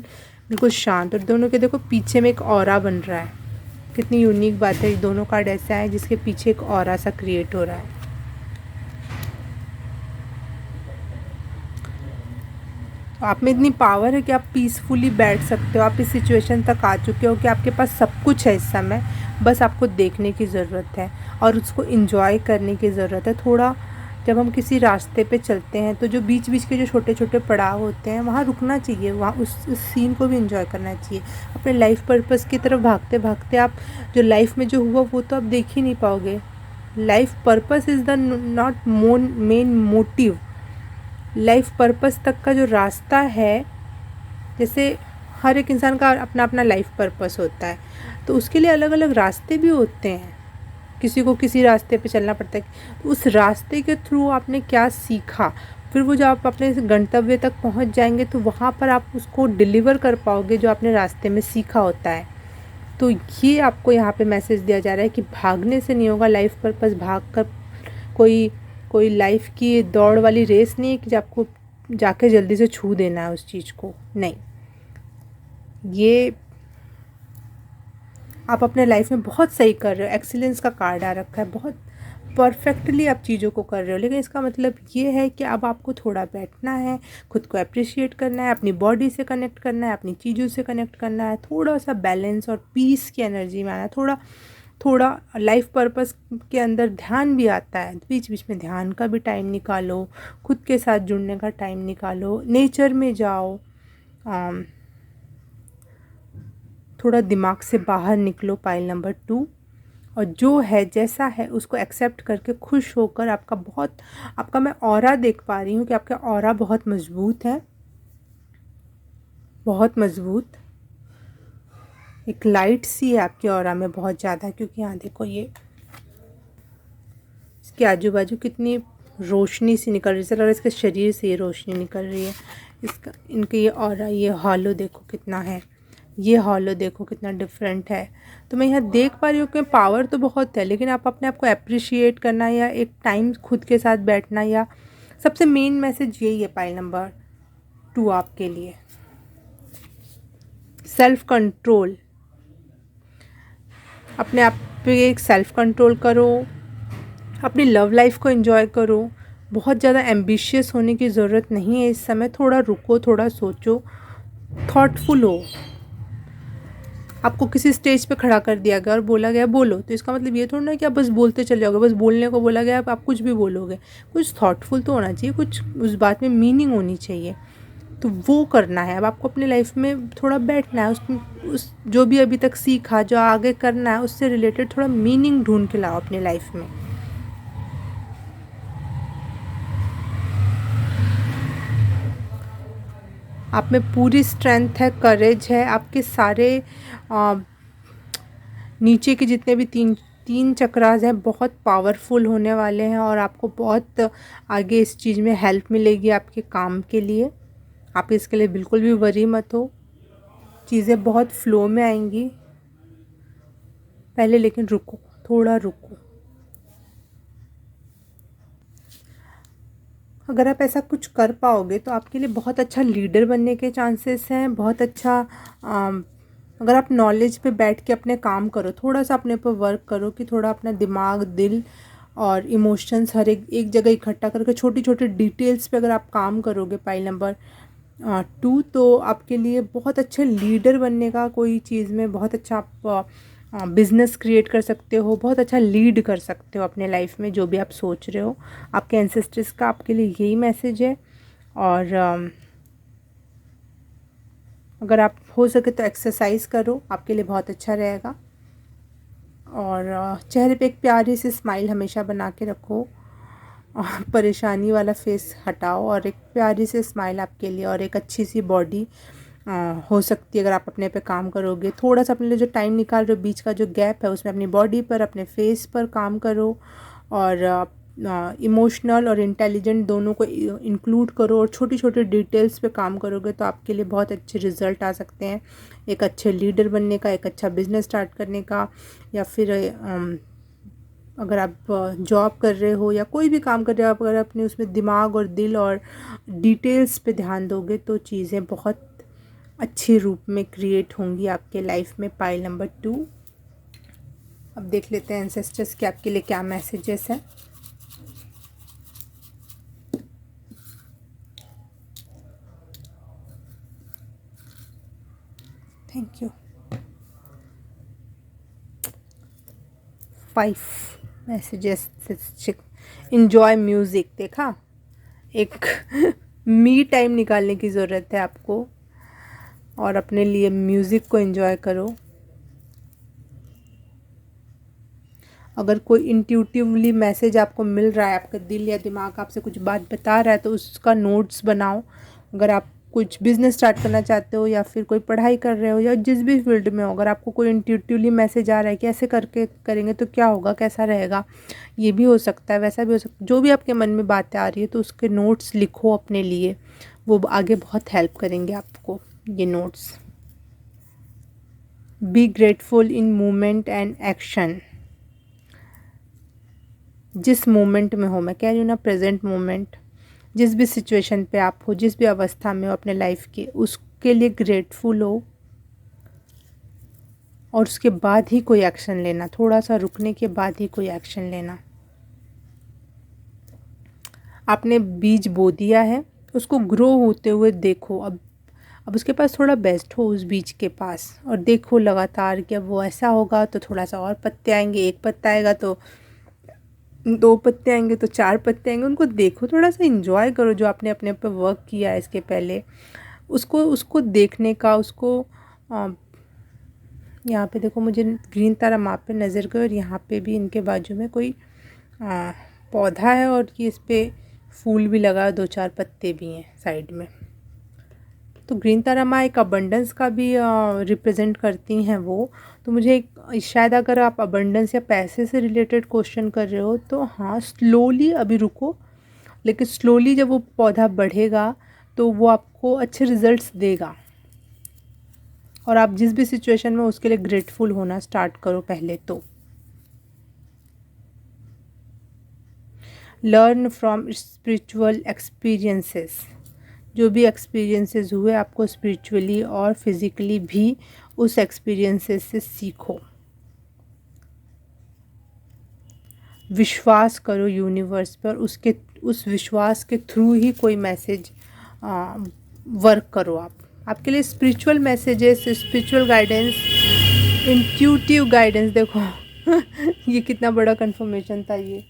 बिल्कुल शांत। और दोनों के देखो पीछे में एक ऑरा बन रहा है, कितनी यूनिक बात है। दोनों कार्ड ऐसा है जिसके पीछे एक ऑरा सा क्रिएट हो रहा है। तो आप में इतनी पावर है कि आप पीसफुली बैठ सकते हो। आप इस सिचुएशन तक आ चुके हो कि आपके पास सब कुछ है इस समय, बस आपको देखने की ज़रूरत है और उसको एंजॉय करने की ज़रूरत है। थोड़ा जब हम किसी रास्ते पे चलते हैं तो जो बीच बीच के जो छोटे छोटे पड़ाव होते हैं वहाँ रुकना चाहिए, वहाँ उस सीन को भी एंजॉय करना चाहिए। अपने लाइफ पर्पस की तरफ भागते भागते आप जो लाइफ में जो हुआ वो तो आप देख ही नहीं पाओगे। Life purpose is the not main motive. Life purpose तक का जो रास्ता है, जैसे हर एक इंसान का अपना अपना लाइफ पर्पस होता है, तो उसके लिए अलग अलग रास्ते भी होते हैं। किसी को किसी रास्ते पे चलना पड़ता है, तो उस रास्ते के थ्रू आपने क्या सीखा, फिर वो जब आप अपने गंतव्य तक पहुंच जाएंगे तो वहाँ पर आप उसको डिलीवर कर पाओगे जो आपने रास्ते में सीखा होता है। तो ये आपको यहाँ पे मैसेज दिया जा रहा है कि भागने से नहीं होगा लाइफ पर्पस। भाग कर कोई लाइफ की दौड़ वाली रेस नहीं है कि आपको जाके जल्दी से छू देना है उस चीज़ को, नहीं। ये आप अपने लाइफ में बहुत सही कर रहे हो, एक्सीलेंस का कार्ड आ रखा है, बहुत परफेक्टली आप चीज़ों को कर रहे हो। लेकिन इसका मतलब ये है कि अब आपको थोड़ा बैठना है, खुद को अप्रिशिएट करना है, अपनी बॉडी से कनेक्ट करना है, अपनी चीज़ों से कनेक्ट करना है, थोड़ा सा बैलेंस और पीस की एनर्जी में आना है। थोड़ा लाइफ पर्पस के अंदर ध्यान भी आता है, बीच बीच में ध्यान का भी टाइम निकालो, खुद के साथ जुड़ने का टाइम निकालो, नेचर में जाओ, थोड़ा दिमाग से बाहर निकलो। Pile number 2। और जो है जैसा है उसको एक्सेप्ट करके खुश होकर, आपका मैं ऑरा देख पा रही हूँ कि आपका ऑरा बहुत मजबूत है, बहुत मजबूत। एक लाइट सी है आपके ऑरा में बहुत ज़्यादा, क्योंकि यहाँ देखो ये इसके आजू बाजू कितनी रोशनी सी निकल रही है, और इसके शरीर से ये रोशनी निकल रही है। इनके ये ऑरा, ये हॉलो देखो कितना है, ये हॉलो देखो कितना डिफरेंट है। तो मैं यहाँ देख पा रही हूँ कि पावर तो बहुत है, लेकिन आप अपने आप को अप्रिशिएट करना या एक टाइम खुद के साथ बैठना, या सबसे मेन मैसेज यही है पाइल नंबर 2 आपके लिए सेल्फ कंट्रोल। अपने आप पे एक सेल्फ कंट्रोल करो, अपनी लव लाइफ को एंजॉय करो। बहुत ज़्यादा एम्बिशियस होने की ज़रूरत नहीं है इस समय। थोड़ा रुको, थोड़ा सोचो, थॉटफुल हो। आपको किसी स्टेज पे खड़ा कर दिया गया और बोला गया बोलो, तो इसका मतलब ये थोड़ा ना कि आप बस बोलते चले जाओगे। बस बोलने को बोला गया आप कुछ भी बोलोगे। कुछ थॉटफुल तो होना चाहिए, कुछ उस बात में मीनिंग होनी चाहिए, तो वो करना है। अब आपको अपनी लाइफ में थोड़ा बैठना है, उस जो भी अभी तक सीखा, जो आगे करना है, उससे रिलेटेड थोड़ा मीनिंग ढूंढ के लाओ अपनी लाइफ में। आप में पूरी स्ट्रेंथ है, करेज है। आपके सारे नीचे के जितने भी तीन चक्रास हैं बहुत पावरफुल होने वाले हैं और आपको बहुत आगे इस चीज़ में हेल्प मिलेगी आपके काम के लिए। आप इसके लिए बिल्कुल भी वरी मत हो, चीज़ें बहुत फ्लो में आएंगी। पहले लेकिन रुको, थोड़ा रुको। अगर आप ऐसा कुछ कर पाओगे तो आपके लिए बहुत अच्छा लीडर बनने के चांसेस हैं। बहुत अच्छा अगर आप नॉलेज पे बैठ के अपने काम करो, थोड़ा सा अपने पर वर्क करो कि थोड़ा अपना दिमाग, दिल और इमोशंस हर एक जगह इकट्ठा करके छोटी छोटी डिटेल्स पे अगर आप काम करोगे, पाइल नंबर 2, तो आपके लिए बहुत अच्छे लीडर बनने का कोई चीज़ में बहुत अच्छा आप बिज़नेस क्रिएट कर सकते हो, बहुत अच्छा लीड कर सकते हो अपने लाइफ में जो भी आप सोच रहे हो। आपके एंसेस्टर्स का आपके लिए यही मैसेज है। और अगर आप हो सके तो एक्सरसाइज करो, आपके लिए बहुत अच्छा रहेगा। और चेहरे पे एक प्यारी सी स्माइल हमेशा बना के रखो और परेशानी वाला फेस हटाओ और एक प्यारी सी स्माइल आपके लिए और एक अच्छी सी बॉडी हो सकती है अगर आप अपने पे काम करोगे। थोड़ा सा अपने लिए जो टाइम निकाल रहे हो, बीच का जो गैप है उसमें अपनी बॉडी पर, अपने फेस पर काम करो और इमोशनल और इंटेलिजेंट दोनों को इंक्लूड करो और छोटी छोटी डिटेल्स पे काम करोगे तो आपके लिए बहुत अच्छे रिजल्ट आ सकते हैं। एक अच्छे लीडर बनने का, एक अच्छा बिजनेस स्टार्ट करने का, या फिर अगर आप जॉब कर रहे हो या कोई भी काम कर रहे हो, आप अगर अपने उसमें दिमाग और दिल और डिटेल्स पे ध्यान दोगे तो चीज़ें बहुत अच्छे रूप में क्रिएट होंगी आपके लाइफ में। Pile number 2। अब देख लेते हैं एंसेस्टर्स के आपके लिए क्या मैसेजेस हैं। Thank you. 5 messages. Enjoy music. देखा, एक मी टाइम निकालने की ज़रूरत है आपको और अपने लिए म्यूज़िक को एंजॉय करो। अगर कोई इंट्यूटिवली मैसेज आपको मिल रहा है, आपका दिल या दिमाग आपसे कुछ बात बता रहा है, तो उसका नोट्स बनाओ। अगर आप कुछ बिज़नेस स्टार्ट करना चाहते हो या फिर कोई पढ़ाई कर रहे हो या जिस भी फील्ड में हो, अगर आपको कोई इंट्यूटिवली मैसेज आ रहा है कि ऐसे करके करेंगे तो क्या होगा, कैसा रहेगा, ये भी हो सकता है, वैसा भी हो सकता है, जो भी आपके मन में बातें आ रही है तो उसके नोट्स लिखो अपने लिए। वो आगे बहुत हेल्प करेंगे आपको ये notes. B grateful in movement and action. जिस मोमेंट में हो, मैं कह रही हूँ ना, प्रेजेंट मोमेंट, जिस भी सिचुएशन पे आप हो, जिस भी अवस्था में हो अपने लाइफ के, उसके लिए ग्रेटफुल हो और उसके बाद ही कोई एक्शन लेना। थोड़ा सा रुकने के बाद ही कोई एक्शन लेना। आपने बीज बो दिया है, उसको ग्रो होते हुए देखो। अब उसके पास थोड़ा बेस्ट हो उस बीज के पास और देखो लगातार कि अब वो ऐसा होगा तो थोड़ा सा और पत्ते आएंगे, एक पत्ता आएगा तो 2 पत्ते आएंगे तो 4 पत्ते आएंगे। उनको देखो, थोड़ा सा इंजॉय करो जो आपने अपने पे वर्क किया है इसके पहले, उसको देखने का। उसको यहाँ पे देखो, मुझे ग्रीन तारा माँ पे नज़र गई और यहाँ पे भी इनके बाजू में कोई पौधा है और ये इस पर फूल भी लगा, 2-4 पत्ते भी हैं साइड में। तो ग्रीन तारा माँ एक अबंडेंस का भी रिप्रेजेंट करती हैं वो। तो मुझे एक शायद अगर आप अबंडेंस या पैसे से रिलेटेड क्वेश्चन कर रहे हो तो हाँ, स्लोली अभी रुको, लेकिन स्लोली जब वो पौधा बढ़ेगा तो वो आपको अच्छे रिजल्ट्स देगा। और आप जिस भी सिचुएशन में उसके लिए ग्रेटफुल होना स्टार्ट करो पहले तो। Learn from spiritual experiences. जो भी एक्सपीरियंसेस हुए आपको स्पिरिचुअली और फिज़िकली भी उस एक्सपीरियंसेस से सीखो। विश्वास करो यूनिवर्स पर, उस विश्वास के थ्रू ही कोई मैसेज वर्क करो। आपके लिए spiritual messages, spiritual guidance, intuitive guidance, देखो ये कितना बड़ा कंफर्मेशन था, ये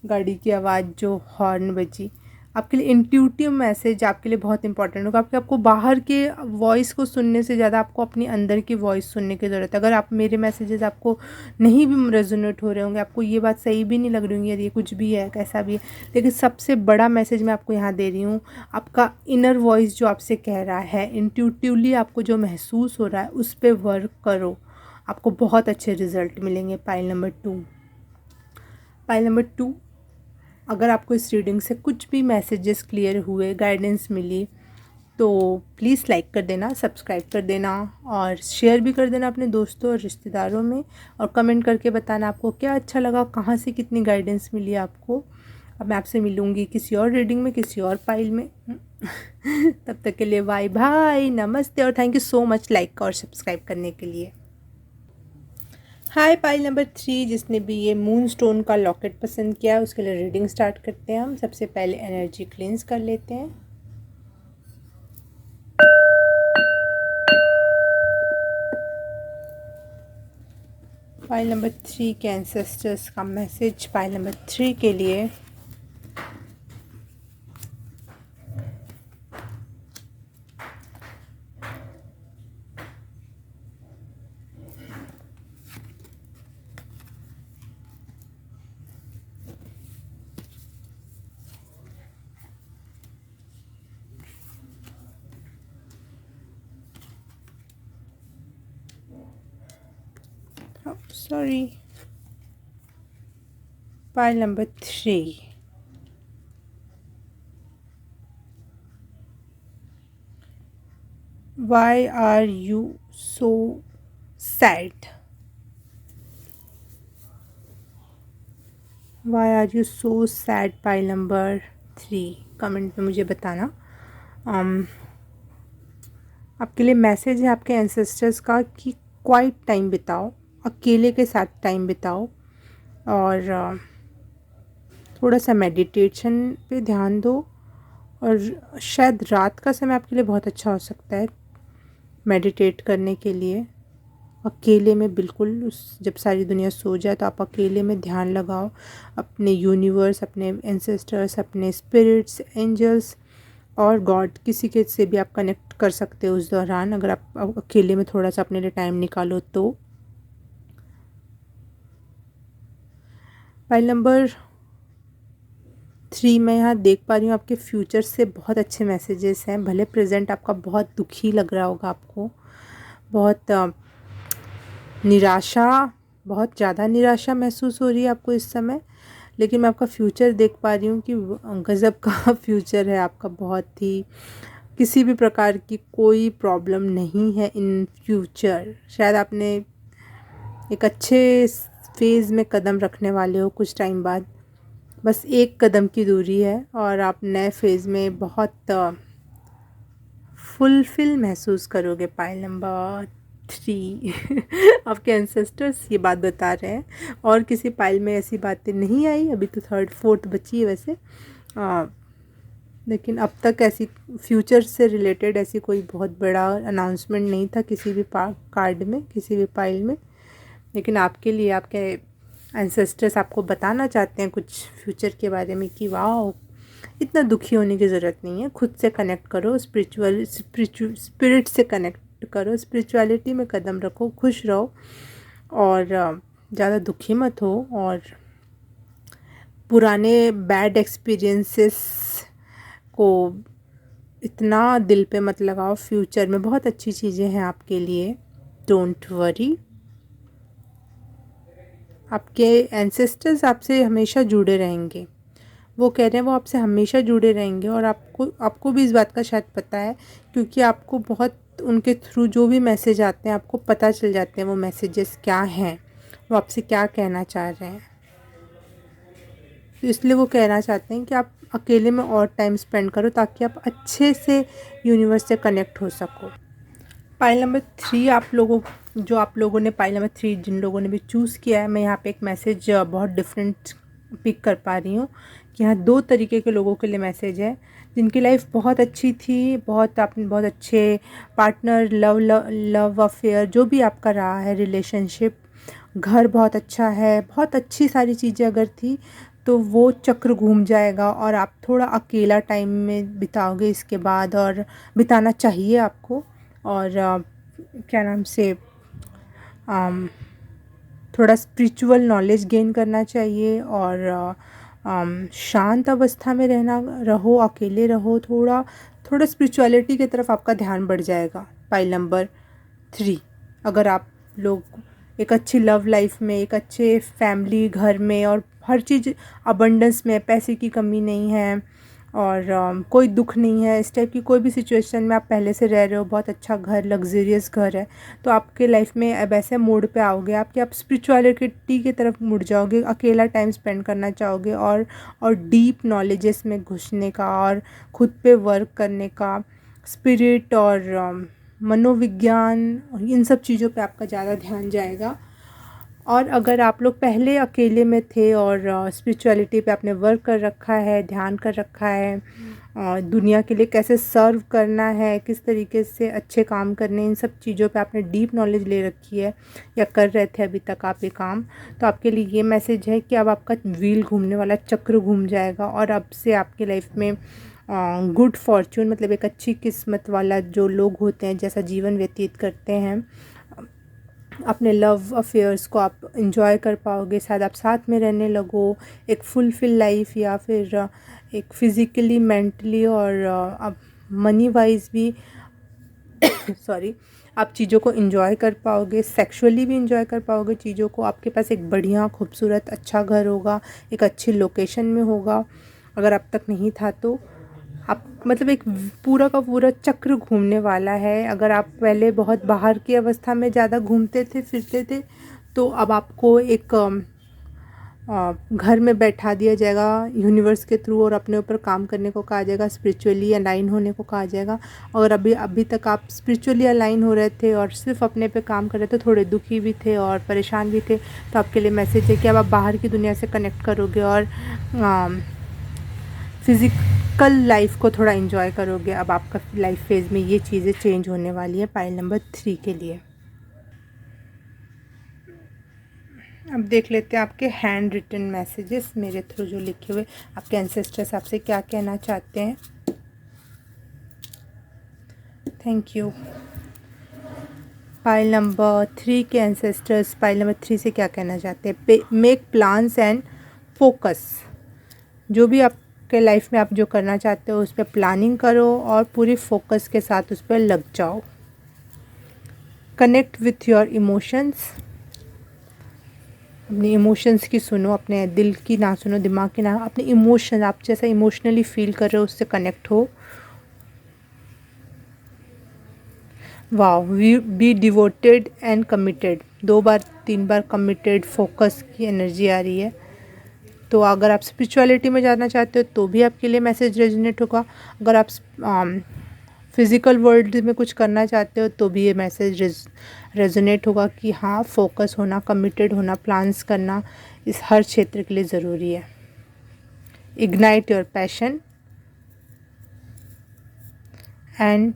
गाड़ी की आवाज़ जो हॉर्न बजी, आपके लिए इंट्यूटिव मैसेज आपके लिए बहुत इंपॉर्टेंट होगा। आपको बाहर के वॉइस को सुनने से ज़्यादा आपको अपनी अंदर की वॉइस सुनने की ज़रूरत है। अगर आप मेरे मैसेजेस आपको नहीं भी रेजोनेट हो रहे होंगे, आपको ये बात सही भी नहीं लग रही होंगी, ये कुछ भी है कैसा भी है, लेकिन सबसे बड़ा मैसेज मैं आपको यहाँ दे रही हूँ, आपका इनर वॉइस जो आपसे कह रहा है, इंट्यूटिवली आपको जो महसूस हो रहा है उस पर वर्क करो, आपको बहुत अच्छे रिजल्ट मिलेंगे। पाइल नंबर 2, अगर आपको इस रीडिंग से कुछ भी मैसेजेस क्लियर हुए, गाइडेंस मिली, तो प्लीज़ लाइक कर देना, सब्सक्राइब कर देना और शेयर भी कर देना अपने दोस्तों और रिश्तेदारों में, और कमेंट करके बताना आपको क्या अच्छा लगा, कहाँ से कितनी गाइडेंस मिली आपको। अब मैं आपसे मिलूँगी किसी और रीडिंग में, किसी और पाइल में। तब तक के लिए बाय बाय, नमस्ते, और thank you so much like और सब्सक्राइब करने के लिए। हाय पाइल नंबर 3, जिसने भी ये मून स्टोन का लॉकेट पसंद किया है उसके लिए रीडिंग स्टार्ट करते हैं हम। सबसे पहले एनर्जी क्लींस कर लेते हैं। पाइल नंबर 3 के एंसेस्टर्स का मैसेज पाइल नंबर 3 के लिए। Sorry. Pile number 3. Why are you so sad? Why are you so sad? Pile number 3. Comment में मुझे बताना। आपके लिए मैसेज है आपके एंसेस्टर्स का कि क्वाइट टाइम बिताओ, अकेले के साथ टाइम बिताओ, और थोड़ा सा मेडिटेशन पे ध्यान दो, और शायद रात का समय आपके लिए बहुत अच्छा हो सकता है मेडिटेट करने के लिए। अकेले में बिल्कुल जब सारी दुनिया सो जाए तो आप अकेले में ध्यान लगाओ अपने यूनिवर्स, अपने एंसेस्टर्स, अपने स्पिरिट्स, एंजल्स और गॉड, किसी के से भी आप कनेक्ट कर सकते हो उस दौरान, अगर आप अकेले में थोड़ा सा अपने लिए टाइम निकालो तो। पाइल नंबर 3 मैं यहाँ देख पा रही हूँ आपके फ्यूचर से बहुत अच्छे मैसेजेस हैं। भले प्रेजेंट आपका बहुत दुखी लग रहा होगा, आपको बहुत निराशा, बहुत ज़्यादा निराशा महसूस हो रही है आपको इस समय, लेकिन मैं आपका फ्यूचर देख पा रही हूँ कि गज़ब का फ्यूचर है आपका। बहुत ही किसी भी प्रकार की कोई प्रॉब्लम नहीं है इन फ्यूचर। शायद आपने एक अच्छे फेज़ में कदम रखने वाले हो कुछ टाइम बाद, बस एक कदम की दूरी है और आप नए फेज़ में बहुत फुलफिल महसूस करोगे। पाइल नंबर 3 आपके एंसेस्टर्स ये बात बता रहे हैं, और किसी पाइल में ऐसी बातें नहीं आई, अभी तो 3rd 4th बची है वैसे, लेकिन अब तक ऐसी फ्यूचर से रिलेटेड ऐसी कोई बहुत बड़ा अनाउंसमेंट नहीं था किसी भी कार्ड में, किसी भी पाइल में। लेकिन आपके लिए आपके एंसेस्टर्स आपको बताना चाहते हैं कुछ फ्यूचर के बारे में कि वाह, इतना दुखी होने की ज़रूरत नहीं है, खुद से कनेक्ट करो, स्पिरिट से कनेक्ट करो, स्पिरिचुअलिटी में कदम रखो, खुश रहो और ज़्यादा दुखी मत हो, और पुराने बैड एक्सपीरियंसेस को इतना दिल पे मत लगाओ। फ्यूचर में बहुत अच्छी चीज़ें हैं आपके लिए, डोंट वरी। आपके एंसेस्टर्स आपसे हमेशा जुड़े रहेंगे, वो कह रहे हैं वो आपसे हमेशा जुड़े रहेंगे, और आपको भी इस बात का शायद पता है, क्योंकि आपको बहुत उनके थ्रू जो भी मैसेज आते हैं आपको पता चल जाते हैं वो मैसेजेस क्या हैं, वो आपसे क्या कहना चाह रहे हैं। तो इसलिए वो कहना चाहते हैं कि आप अकेले में और टाइम स्पेंड करो ताकि आप अच्छे से यूनिवर्स से कनेक्ट हो सको। पाइल नंबर 3 आप लोगों ने पाइल नंबर 3 जिन लोगों ने भी चूज़ किया है, मैं यहाँ पे एक मैसेज बहुत डिफरेंट पिक कर पा रही हूँ कि यहाँ 2 तरीके के लोगों के लिए मैसेज है जिनकी लाइफ बहुत अच्छी थी, आपने बहुत अच्छे पार्टनर, लव अफेयर जो भी आपका रहा है, रिलेशनशिप, घर बहुत अच्छा है, बहुत अच्छी सारी चीज़ें अगर थी तो वो चक्र घूम जाएगा और आप थोड़ा अकेला टाइम में बिताओगे इसके बाद, और बिताना चाहिए आपको। और क्या नाम से थोड़ा स्पिरिचुअल नॉलेज गेन करना चाहिए और शांत अवस्था में रहो, अकेले रहो, थोड़ा स्पिरिचुअलिटी की तरफ आपका ध्यान बढ़ जाएगा। पाइल नंबर 3, अगर आप लोग एक अच्छी लव लाइफ में, एक अच्छे फैमिली घर में और हर चीज़ अबंडेंस में, पैसे की कमी नहीं है और कोई दुख नहीं है, इस टाइप की कोई भी सिचुएशन में आप पहले से रह रहे हो, बहुत अच्छा घर, लग्जरियस घर है, तो आपके लाइफ में अब ऐसे मोड पे आओगे आप कि आप स्पिरिचुअलिटी की तरफ मुड़ जाओगे, अकेला टाइम स्पेंड करना चाहोगे और डीप नॉलेजेस में घुसने का और खुद पे वर्क करने का, स्पिरिट और मनोविज्ञान, इन सब चीज़ों पे आपका ज़्यादा ध्यान जाएगा। और अगर आप लोग पहले अकेले में थे और स्पिरिचुअलिटी पे आपने वर्क कर रखा है, ध्यान कर रखा है, दुनिया के लिए कैसे सर्व करना है, किस तरीके से अच्छे काम करने, इन सब चीज़ों पे आपने डीप नॉलेज ले रखी है या कर रहे थे अभी तक आप ये काम, तो आपके लिए ये मैसेज है कि अब आपका व्हील घूमने वाला, चक्र घूम जाएगा और अब से आपकी लाइफ में गुड फॉर्चून, मतलब एक अच्छी किस्मत वाला जो लोग होते हैं, जैसा जीवन व्यतीत करते हैं, अपने लव अफेयर्स को आप इंजॉय कर पाओगे, शायद आप साथ में रहने लगो, एक फुलफिल लाइफ, या फिर एक फिज़िकली, मेंटली और आप मनी वाइज भी सॉरी, आप चीज़ों को इंजॉय कर पाओगे, सेक्सुअली भी इंजॉय कर पाओगे चीज़ों को। आपके पास एक बढ़िया खूबसूरत अच्छा घर होगा, एक अच्छी लोकेशन में होगा, अगर अब तक नहीं था तो आप, मतलब एक पूरा का पूरा चक्र घूमने वाला है। अगर आप पहले बहुत बाहर की अवस्था में ज़्यादा घूमते थे, फिरते थे, तो अब आपको एक घर में बैठा दिया जाएगा यूनिवर्स के थ्रू और अपने ऊपर काम करने को कहा जाएगा, स्पिरिचुअली अलाइन होने को कहा जाएगा। और अभी तक आप स्पिरिचुअली अलाइन हो रहे थे और सिर्फ अपने पे काम कर रहे थे, थोड़े दुखी भी थे और परेशान भी थे, तो आपके लिए मैसेज है कि अब आप बाहर की दुनिया से कनेक्ट करोगे और फिज़िकल लाइफ को थोड़ा इन्जॉय करोगे। अब आपका लाइफ फेज़ में ये चीज़ें चेंज होने वाली है पाइल नंबर 3 के लिए। अब देख लेते हैं आपके हैंड रिटन मैसेजेस मेरे थ्रू जो लिखे हुए, आपके एंसेस्टर्स आपसे क्या कहना चाहते हैं। Thank you. पाइल नंबर 3 के एंसेस्टर्स पाइल नंबर 3 से क्या कहना चाहते हैं। मेक प्लान्स एंड फोकस, जो भी आपके लाइफ में आप जो करना चाहते हो उस पर प्लानिंग करो और पूरी फोकस के साथ उस पर लग जाओ। कनेक्ट विथ योर इमोशंस, अपने इमोशंस की सुनो, अपने दिल की ना सुनो, दिमाग की ना, अपने इमोशन, आप जैसा इमोशनली फील कर रहे हो उससे कनेक्ट हो। Wow, be devoted and committed, 2 बार 3 बार कमिटेड, फोकस की एनर्जी आ रही है। तो अगर आप स्पिरिचुअलिटी में जाना चाहते हो तो भी आपके लिए मैसेज रेजोनेट होगा। अगर आप फिज़िकल वर्ल्ड में कुछ करना चाहते हो तो भी ये मैसेज रेजोनेट होगा कि हाँ, फोकस होना, कमिटेड होना, प्लान्स करना इस हर क्षेत्र के लिए ज़रूरी है। Ignite your passion and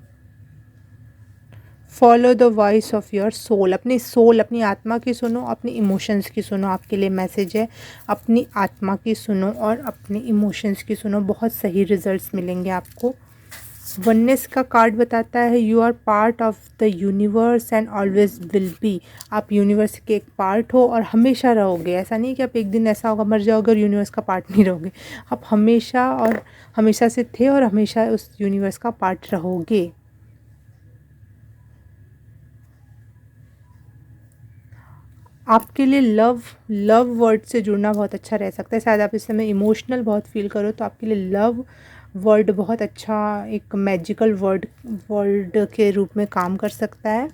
follow the voice of your soul, अपनी आत्मा की सुनो, अपनी इमोशंस की सुनो। आपके लिए मैसेज है, अपनी आत्मा की सुनो और अपनी इमोशंस की सुनो, बहुत सही रिजल्ट्स मिलेंगे आपको। वननेस का कार्ड बताता है you are part of the universe and always will be, आप यूनिवर्स के एक पार्ट हो और हमेशा रहोगे। ऐसा नहीं कि आप एक दिन ऐसा होगा मर जाओगे और यूनिवर्स का पार्ट नहीं रहोगे, आप हमेशा और हमेशा से थे और हमेशा उस यूनिवर्स का पार्ट रहोगे। आपके लिए लव वर्ड से जुड़ना बहुत अच्छा रह सकता है। शायद आप इस समय इमोशनल बहुत फील करो तो आपके लिए लव वर्ड बहुत अच्छा एक मैजिकल वर्ड के रूप में काम कर सकता है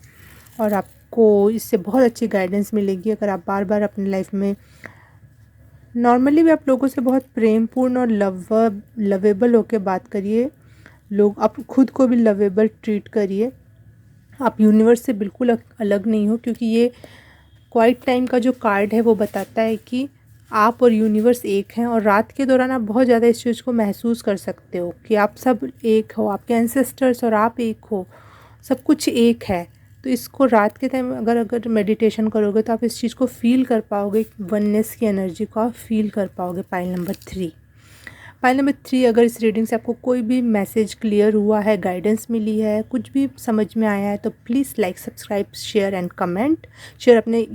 और आपको इससे बहुत अच्छी गाइडेंस मिलेगी। अगर आप बार बार अपनी लाइफ में नॉर्मली भी आप लोगों से बहुत प्रेमपूर्ण और लवेबल होके बात करिए। लोग आप खुद को भी लवेबल ट्रीट करिए। आप यूनिवर्स से बिल्कुल अलग नहीं हो, क्योंकि ये क्वाइट टाइम का जो कार्ड है वो बताता है कि आप और यूनिवर्स एक हैं। और रात के दौरान आप बहुत ज़्यादा इस चीज़ को महसूस कर सकते हो कि आप सब एक हो, आपके एंसेस्टर्स और आप एक हो, सब कुछ एक है। तो इसको रात के टाइम अगर मेडिटेशन करोगे तो आप इस चीज़ को फील कर पाओगे, वननेस की एनर्जी को आप फील कर पाओगे। पाइल नंबर 3, अगर इस रीडिंग से आपको कोई भी मैसेज क्लियर हुआ है, गाइडेंस मिली है, कुछ भी समझ में आया है, तो please like, subscribe, share and comment. Share अपने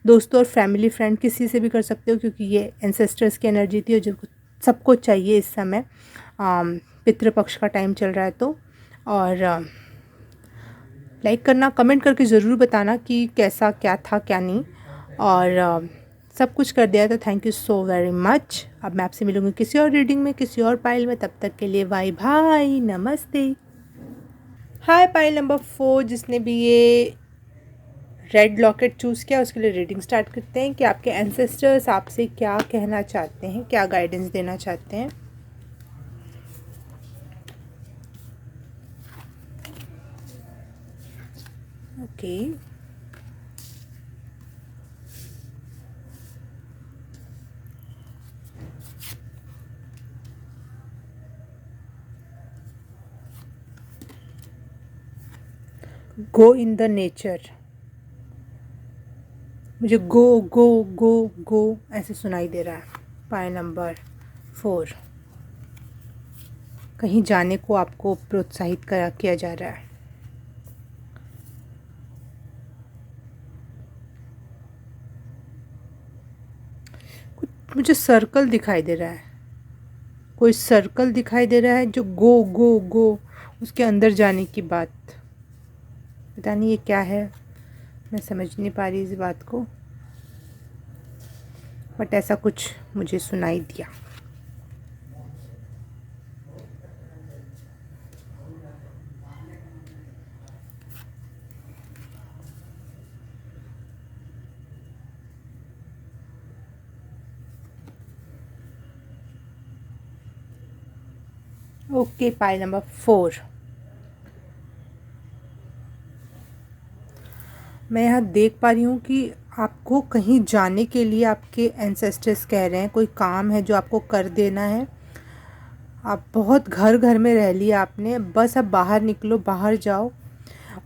दोस्तों और फैमिली फ्रेंड किसी से भी कर सकते हो, क्योंकि ये एंसेस्टर्स की एनर्जी थी और जो सबको चाहिए इस समय। पितृपक्ष का टाइम चल रहा है तो। और लाइक करना, कमेंट करके ज़रूर बताना कि कैसा क्या था क्या नहीं। और सब कुछ कर दिया, तो thank you so very much. अब मैं आपसे मिलूँगी किसी और रीडिंग में, किसी और पाइल में। तब तक के लिए बाय बाय, नमस्ते। हाय पाइल नंबर 4, जिसने भी ये रेड लॉकेट चूज़ किया उसके लिए रीडिंग स्टार्ट करते हैं कि आपके एंसेस्टर्स आपसे क्या कहना चाहते हैं, क्या गाइडेंस देना चाहते हैं। Okay, go in the nature. मुझे गो गो गो गो ऐसे सुनाई दे रहा है। पाइल नंबर 4, कहीं जाने को आपको प्रोत्साहित किया जा रहा है। कुछ मुझे सर्कल दिखाई दे रहा है, कोई सर्कल दिखाई दे रहा है जो गो गो गो, उसके अंदर जाने की बात। पता नहीं ये क्या है, मैं समझ नहीं पा रही इस बात को, बट ऐसा कुछ मुझे सुनाई दिया। ओके, पाइल नंबर 4, मैं यहाँ देख पा रही हूँ कि आपको कहीं जाने के लिए आपके एंसेस्टर्स कह रहे हैं, कोई काम है जो आपको कर देना है। आप बहुत घर घर में रह लिया आपने, बस अब बाहर निकलो, बाहर जाओ।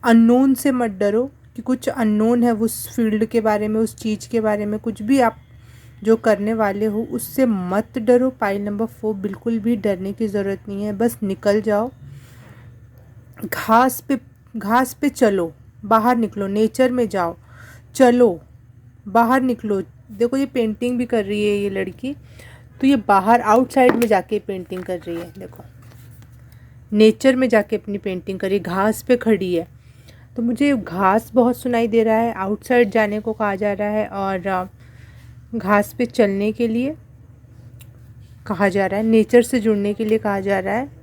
अननोन से मत डरो कि कुछ अननोन है उस फील्ड के बारे में, उस चीज़ के बारे में, कुछ भी आप जो करने वाले हो उससे मत डरो। पाइल नंबर 4, बिल्कुल भी डरने की ज़रूरत नहीं है, बस निकल जाओ, घास पे चलो, बाहर निकलो, नेचर में जाओ, चलो बाहर निकलो। देखो ये पेंटिंग भी कर रही है ये लड़की, तो ये बाहर आउटसाइड में जाके पेंटिंग कर रही है। देखो नेचर में जाके अपनी पेंटिंग कर रही है, घास पे खड़ी है। तो मुझे घास बहुत सुनाई दे रहा है, आउटसाइड जाने को कहा जा रहा है और घास पे चलने के लिए कहा जा रहा है, नेचर से जुड़ने के लिए कहा जा रहा है।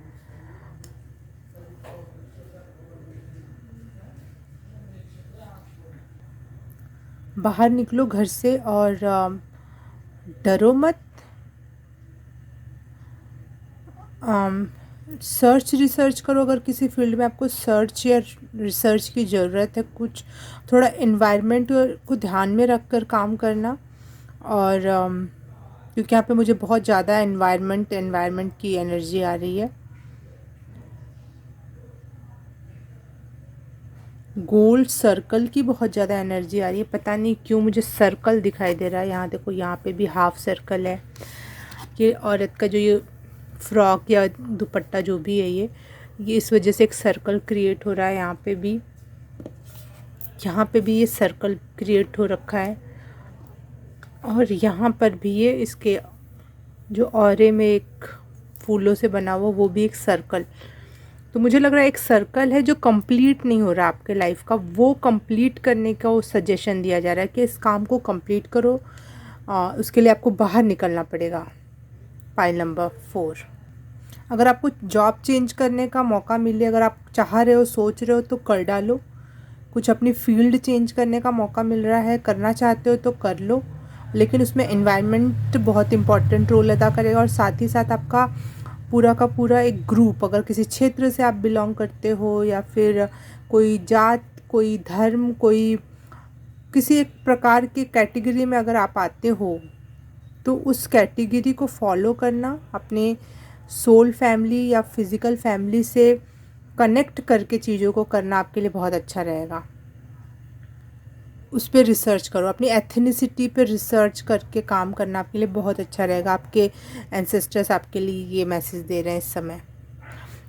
बाहर निकलो घर से और डरो मत। सर्च रिसर्च करो, अगर किसी फील्ड में आपको सर्च या रिसर्च की ज़रूरत है, कुछ थोड़ा इन्वायरमेंट को ध्यान में रख कर काम करना। और क्योंकि यहाँ पे मुझे बहुत ज़्यादा एनवायरनमेंट की एनर्जी आ रही है। गोल्ड सर्कल की बहुत ज़्यादा एनर्जी आ रही है, पता नहीं क्यों मुझे सर्कल दिखाई दे रहा है। यहाँ देखो, यहाँ पे भी हाफ सर्कल है। ये औरत का जो ये फ्रॉक या दुपट्टा जो भी है, ये इस वजह से एक सर्कल क्रिएट हो रहा है। यहाँ पे भी ये सर्कल क्रिएट हो रखा है। और यहाँ पर भी ये इसके जो औरे में एक फूलों से बना हुआ, वो भी एक सर्कल। तो मुझे लग रहा है एक सर्कल है जो कंप्लीट नहीं हो रहा आपके लाइफ का, वो कंप्लीट करने का वो सजेशन दिया जा रहा है कि इस काम को कंप्लीट करो। उसके लिए आपको बाहर निकलना पड़ेगा। पाइल नंबर 4, अगर आपको जॉब चेंज करने का मौका मिले, अगर आप चाह रहे हो, सोच रहे हो, तो कर डालो। कुछ अपनी फील्ड चेंज करने का मौका मिल रहा है, करना चाहते हो तो कर लो। लेकिन उसमें एनवायरनमेंट बहुत इम्पॉर्टेंट रोल अदा करेगा, और साथ ही साथ आपका पूरा का पूरा एक ग्रुप, अगर किसी क्षेत्र से आप बिलोंग करते हो या फिर कोई जात, कोई धर्म, कोई किसी एक प्रकार की कैटेगरी में अगर आप आते हो, तो उस कैटेगरी को फॉलो करना, अपने सोल फैमिली या फिज़िकल फैमिली से कनेक्ट करके चीज़ों को करना आपके लिए बहुत अच्छा रहेगा। उस पर रिसर्च करो, अपनी एथनिसिटी पे रिसर्च करके काम करना आपके लिए बहुत अच्छा रहेगा। आपके एंसेस्टर्स आपके लिए ये मैसेज दे रहे हैं इस समय।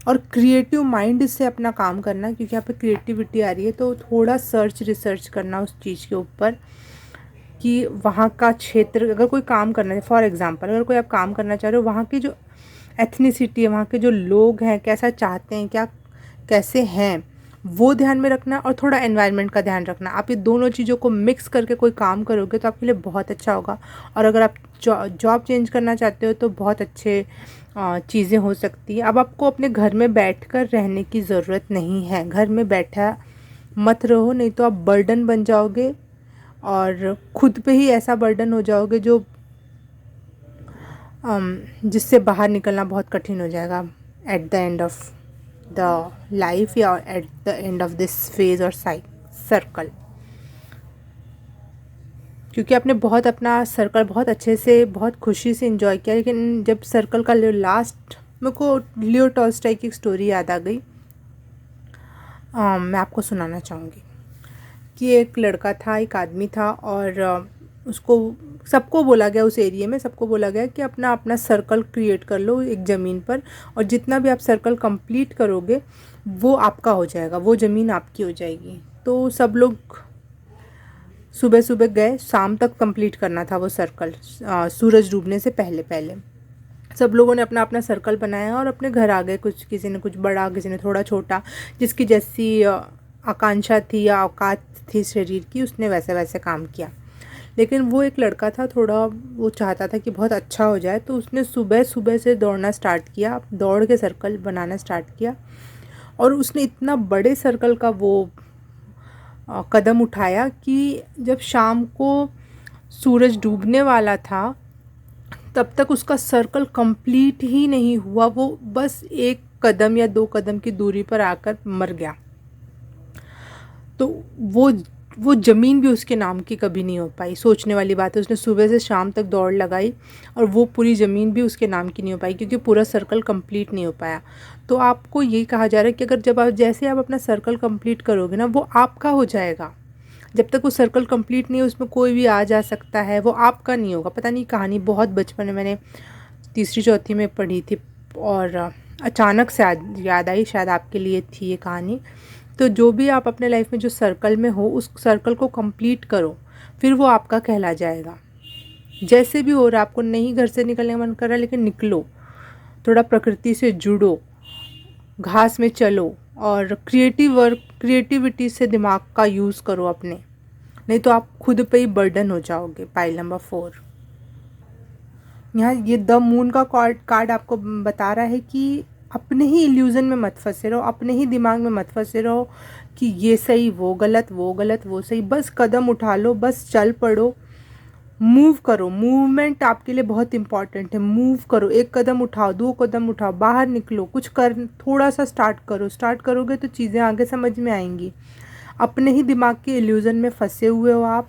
और क्रिएटिव माइंड से अपना काम करना, क्योंकि यहाँ पे क्रिएटिविटी आ रही है, तो थोड़ा सर्च रिसर्च करना उस चीज़ के ऊपर कि वहाँ का क्षेत्र, अगर कोई काम करना है, फॉर एग्ज़ाम्पल अगर कोई आप काम करना चाह रहे हो, वहाँ की जो एथनिसिटी है, वहाँ के जो लोग हैं कैसा चाहते हैं, क्या कैसे हैं, वो ध्यान में रखना, और थोड़ा एनवायरनमेंट का ध्यान रखना। आप ये दोनों चीज़ों को मिक्स करके कोई काम करोगे तो आपके लिए बहुत अच्छा होगा। और अगर आप जॉब चेंज करना चाहते हो तो बहुत अच्छे चीज़ें हो सकती है। अब आपको अपने घर में बैठकर रहने की ज़रूरत नहीं है, घर में बैठा मत रहो, नहीं तो आप बर्डन बन जाओगे और खुद पे ही ऐसा बर्डन हो जाओगे जो जिससे बाहर निकलना बहुत कठिन हो जाएगा at the end of the life या at the end of this phase और सर्कल। क्योंकि आपने बहुत अपना सर्कल बहुत अच्छे से, बहुत खुशी से एंजॉय किया, लेकिन जब सर्कल का लास्ट, मेरे को लियो टॉल्स्टॉय की एक स्टोरी याद आ गई, मैं आपको सुनाना चाहूँगी। कि एक लड़का था, एक आदमी था, और उसको सबको बोला गया, उस एरिया में सबको बोला गया कि अपना अपना सर्कल क्रिएट कर लो एक ज़मीन पर, और जितना भी आप सर्कल कंप्लीट करोगे वो आपका हो जाएगा, वो ज़मीन आपकी हो जाएगी। तो सब लोग सुबह सुबह गए, शाम तक कंप्लीट करना था वो सर्कल, सूरज डूबने से पहले पहले। सब लोगों ने अपना अपना सर्कल बनाया और अपने घर आ गए। कुछ, किसी ने कुछ बड़ा, किसी ने थोड़ा छोटा, जिसकी जैसी आकांक्षा थी या औकात थी शरीर की, उसने वैसे वैसे काम किया। लेकिन वो एक लड़का था, थोड़ा वो चाहता था कि बहुत अच्छा हो जाए, तो उसने सुबह सुबह से दौड़ना स्टार्ट किया, दौड़ के सर्कल बनाना स्टार्ट किया, और उसने इतना बड़े सर्कल का वो कदम उठाया कि जब शाम को सूरज डूबने वाला था तब तक उसका सर्कल कंप्लीट ही नहीं हुआ, वो बस एक कदम या 2 कदम की दूरी पर आकर मर गया। तो वो ज़मीन भी उसके नाम की कभी नहीं हो पाई। सोचने वाली बात है, उसने सुबह से शाम तक दौड़ लगाई और वो पूरी ज़मीन भी उसके नाम की नहीं हो पाई, क्योंकि पूरा सर्कल कंप्लीट नहीं हो पाया। तो आपको यही कहा जा रहा है कि अगर जब आप जैसे आप अपना सर्कल कंप्लीट करोगे ना, वो आपका हो जाएगा। जब तक वो सर्कल कंप्लीट नहीं है, उसमें कोई भी आ जा सकता है, वो आपका नहीं होगा। पता नहीं, कहानी बहुत बचपन में मैंने तीसरी चौथी में पढ़ी थी, और अचानक से याद आई, शायद आपके लिए थी ये कहानी। तो जो भी आप अपने लाइफ में जो सर्कल में हो, उस सर्कल को कंप्लीट करो, फिर वो आपका कहला जाएगा। जैसे भी हो रहा, आपको नहीं घर से निकलने का मन कर रहा, लेकिन निकलो, थोड़ा प्रकृति से जुड़ो, घास में चलो, और क्रिएटिविटी से दिमाग का यूज़ करो अपने, नहीं तो आप खुद पे ही बर्डन हो जाओगे। पाइल नंबर 4, यहाँ ये द मून का कार्ड आपको बता रहा है कि अपने ही इल्यूज़न में मत फंसे रहो, अपने ही दिमाग में मत फंसे रहो कि ये सही, वो गलत, वो गलत, वो सही। बस कदम उठा लो, बस चल पड़ो, मूव करो। मूवमेंट आपके लिए बहुत इंपॉर्टेंट है। मूव करो, 1 कदम उठाओ, 2 कदम उठाओ, बाहर निकलो, कुछ कर, थोड़ा सा स्टार्ट करो। स्टार्ट करोगे तो चीज़ें आगे समझ में आएंगी। अपने ही दिमाग के इल्यूज़न में फंसे हुए हो आप।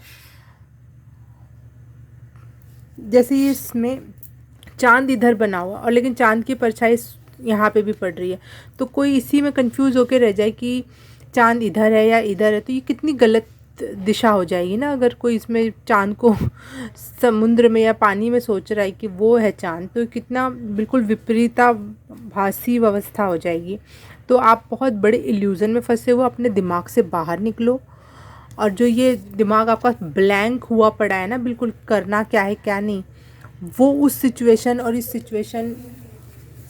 जैसे ये इसमें चांद इधर बना हुआ, और लेकिन चांद की परछाई यहाँ पे भी पड़ रही है, तो कोई इसी में कंफ्यूज होके रह जाए कि चांद इधर है या इधर है, तो ये कितनी गलत दिशा हो जाएगी ना। अगर कोई इसमें चांद को समुद्र में या पानी में सोच रहा है कि वो है चांद, तो कितना बिल्कुल विपरीताभासी व्यवस्था हो जाएगी। तो आप बहुत बड़े इल्यूज़न में फंसे हो, अपने दिमाग से बाहर निकलो, और जो ये दिमाग आपका ब्लैंक हुआ पड़ा है ना, बिल्कुल करना क्या है क्या नहीं, वो उस सिचुएशन और इस सिचुएशन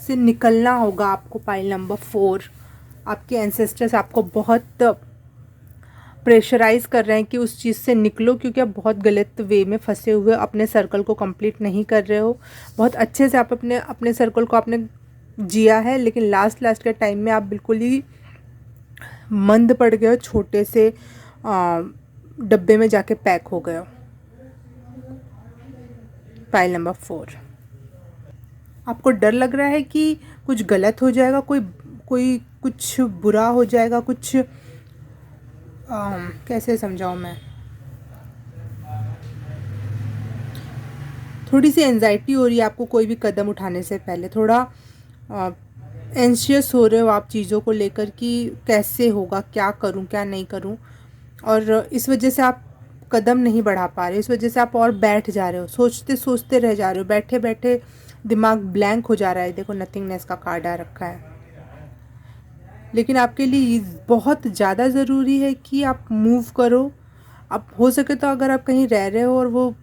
से निकलना होगा आपको। पाइल नंबर 4, आपके एंसेस्टर्स आपको बहुत प्रेशराइज़ कर रहे हैं कि उस चीज़ से निकलो, क्योंकि आप बहुत गलत वे में फंसे हुए, अपने सर्कल को कंप्लीट नहीं कर रहे हो। बहुत अच्छे से आप अपने सर्कल को आपने जिया है, लेकिन लास्ट के टाइम में आप बिल्कुल ही मंद पड़ गए हो, छोटे से डब्बे में जाके पैक हो गए हो। पाइल नंबर 4, आपको डर लग रहा है कि कुछ गलत हो जाएगा, कोई कुछ बुरा हो जाएगा, कुछ कैसे समझाऊँ मैं, थोड़ी सी एंजाइटी हो रही है आपको कोई भी कदम उठाने से पहले, थोड़ा एंशियस हो रहे हो आप चीज़ों को लेकर कि कैसे होगा, क्या करूं क्या नहीं करूं, और इस वजह से आप कदम नहीं बढ़ा पा रहे, इस वजह से आप और बैठ जा रहे हो, सोचते सोचते रह जा रहे हो, बैठे बैठे दिमाग ब्लैंक हो जा रहा है। देखो नथिंगनेस का कार्ड आ रखा है। लेकिन आपके लिए बहुत ज़्यादा ज़रूरी है कि आप मूव करो। आप हो सके तो अगर आप कहीं रह रहे हो और वो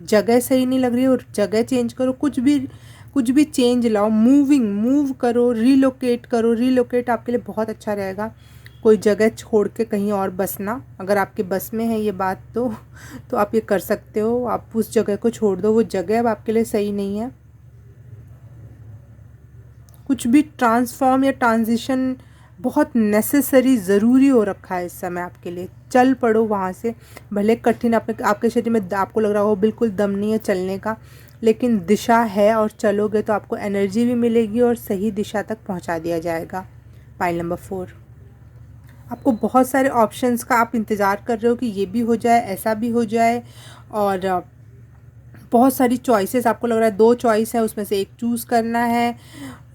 जगह सही नहीं लग रही है और जगह चेंज करो, कुछ भी चेंज लाओ, मूव करो, रीलोकेट करो। रीलोकेट आपके लिए बहुत अच्छा रहेगा। कोई जगह छोड़ के कहीं और बसना, अगर आपके बस में है ये बात तो आप ये कर सकते हो। आप उस जगह को छोड़ दो, वो जगह अब आपके लिए सही नहीं है। कुछ भी ट्रांसफॉर्म या ट्रांजिशन बहुत नेसेसरी, ज़रूरी हो रखा है इस समय आपके लिए। चल पड़ो वहाँ से, भले कठिन आपके शरीर में आपको लग रहा हो बिल्कुल दम नहीं है चलने का, लेकिन दिशा है और चलोगे तो आपको एनर्जी भी मिलेगी और सही दिशा तक पहुँचा दिया जाएगा। पाइल नंबर 4, आपको बहुत सारे ऑप्शंस का आप इंतज़ार कर रहे हो कि ये भी हो जाए, ऐसा भी हो जाए, और बहुत सारी चॉइसेस आपको लग रहा है, 2 चॉइस है उसमें से एक चूज़ करना है।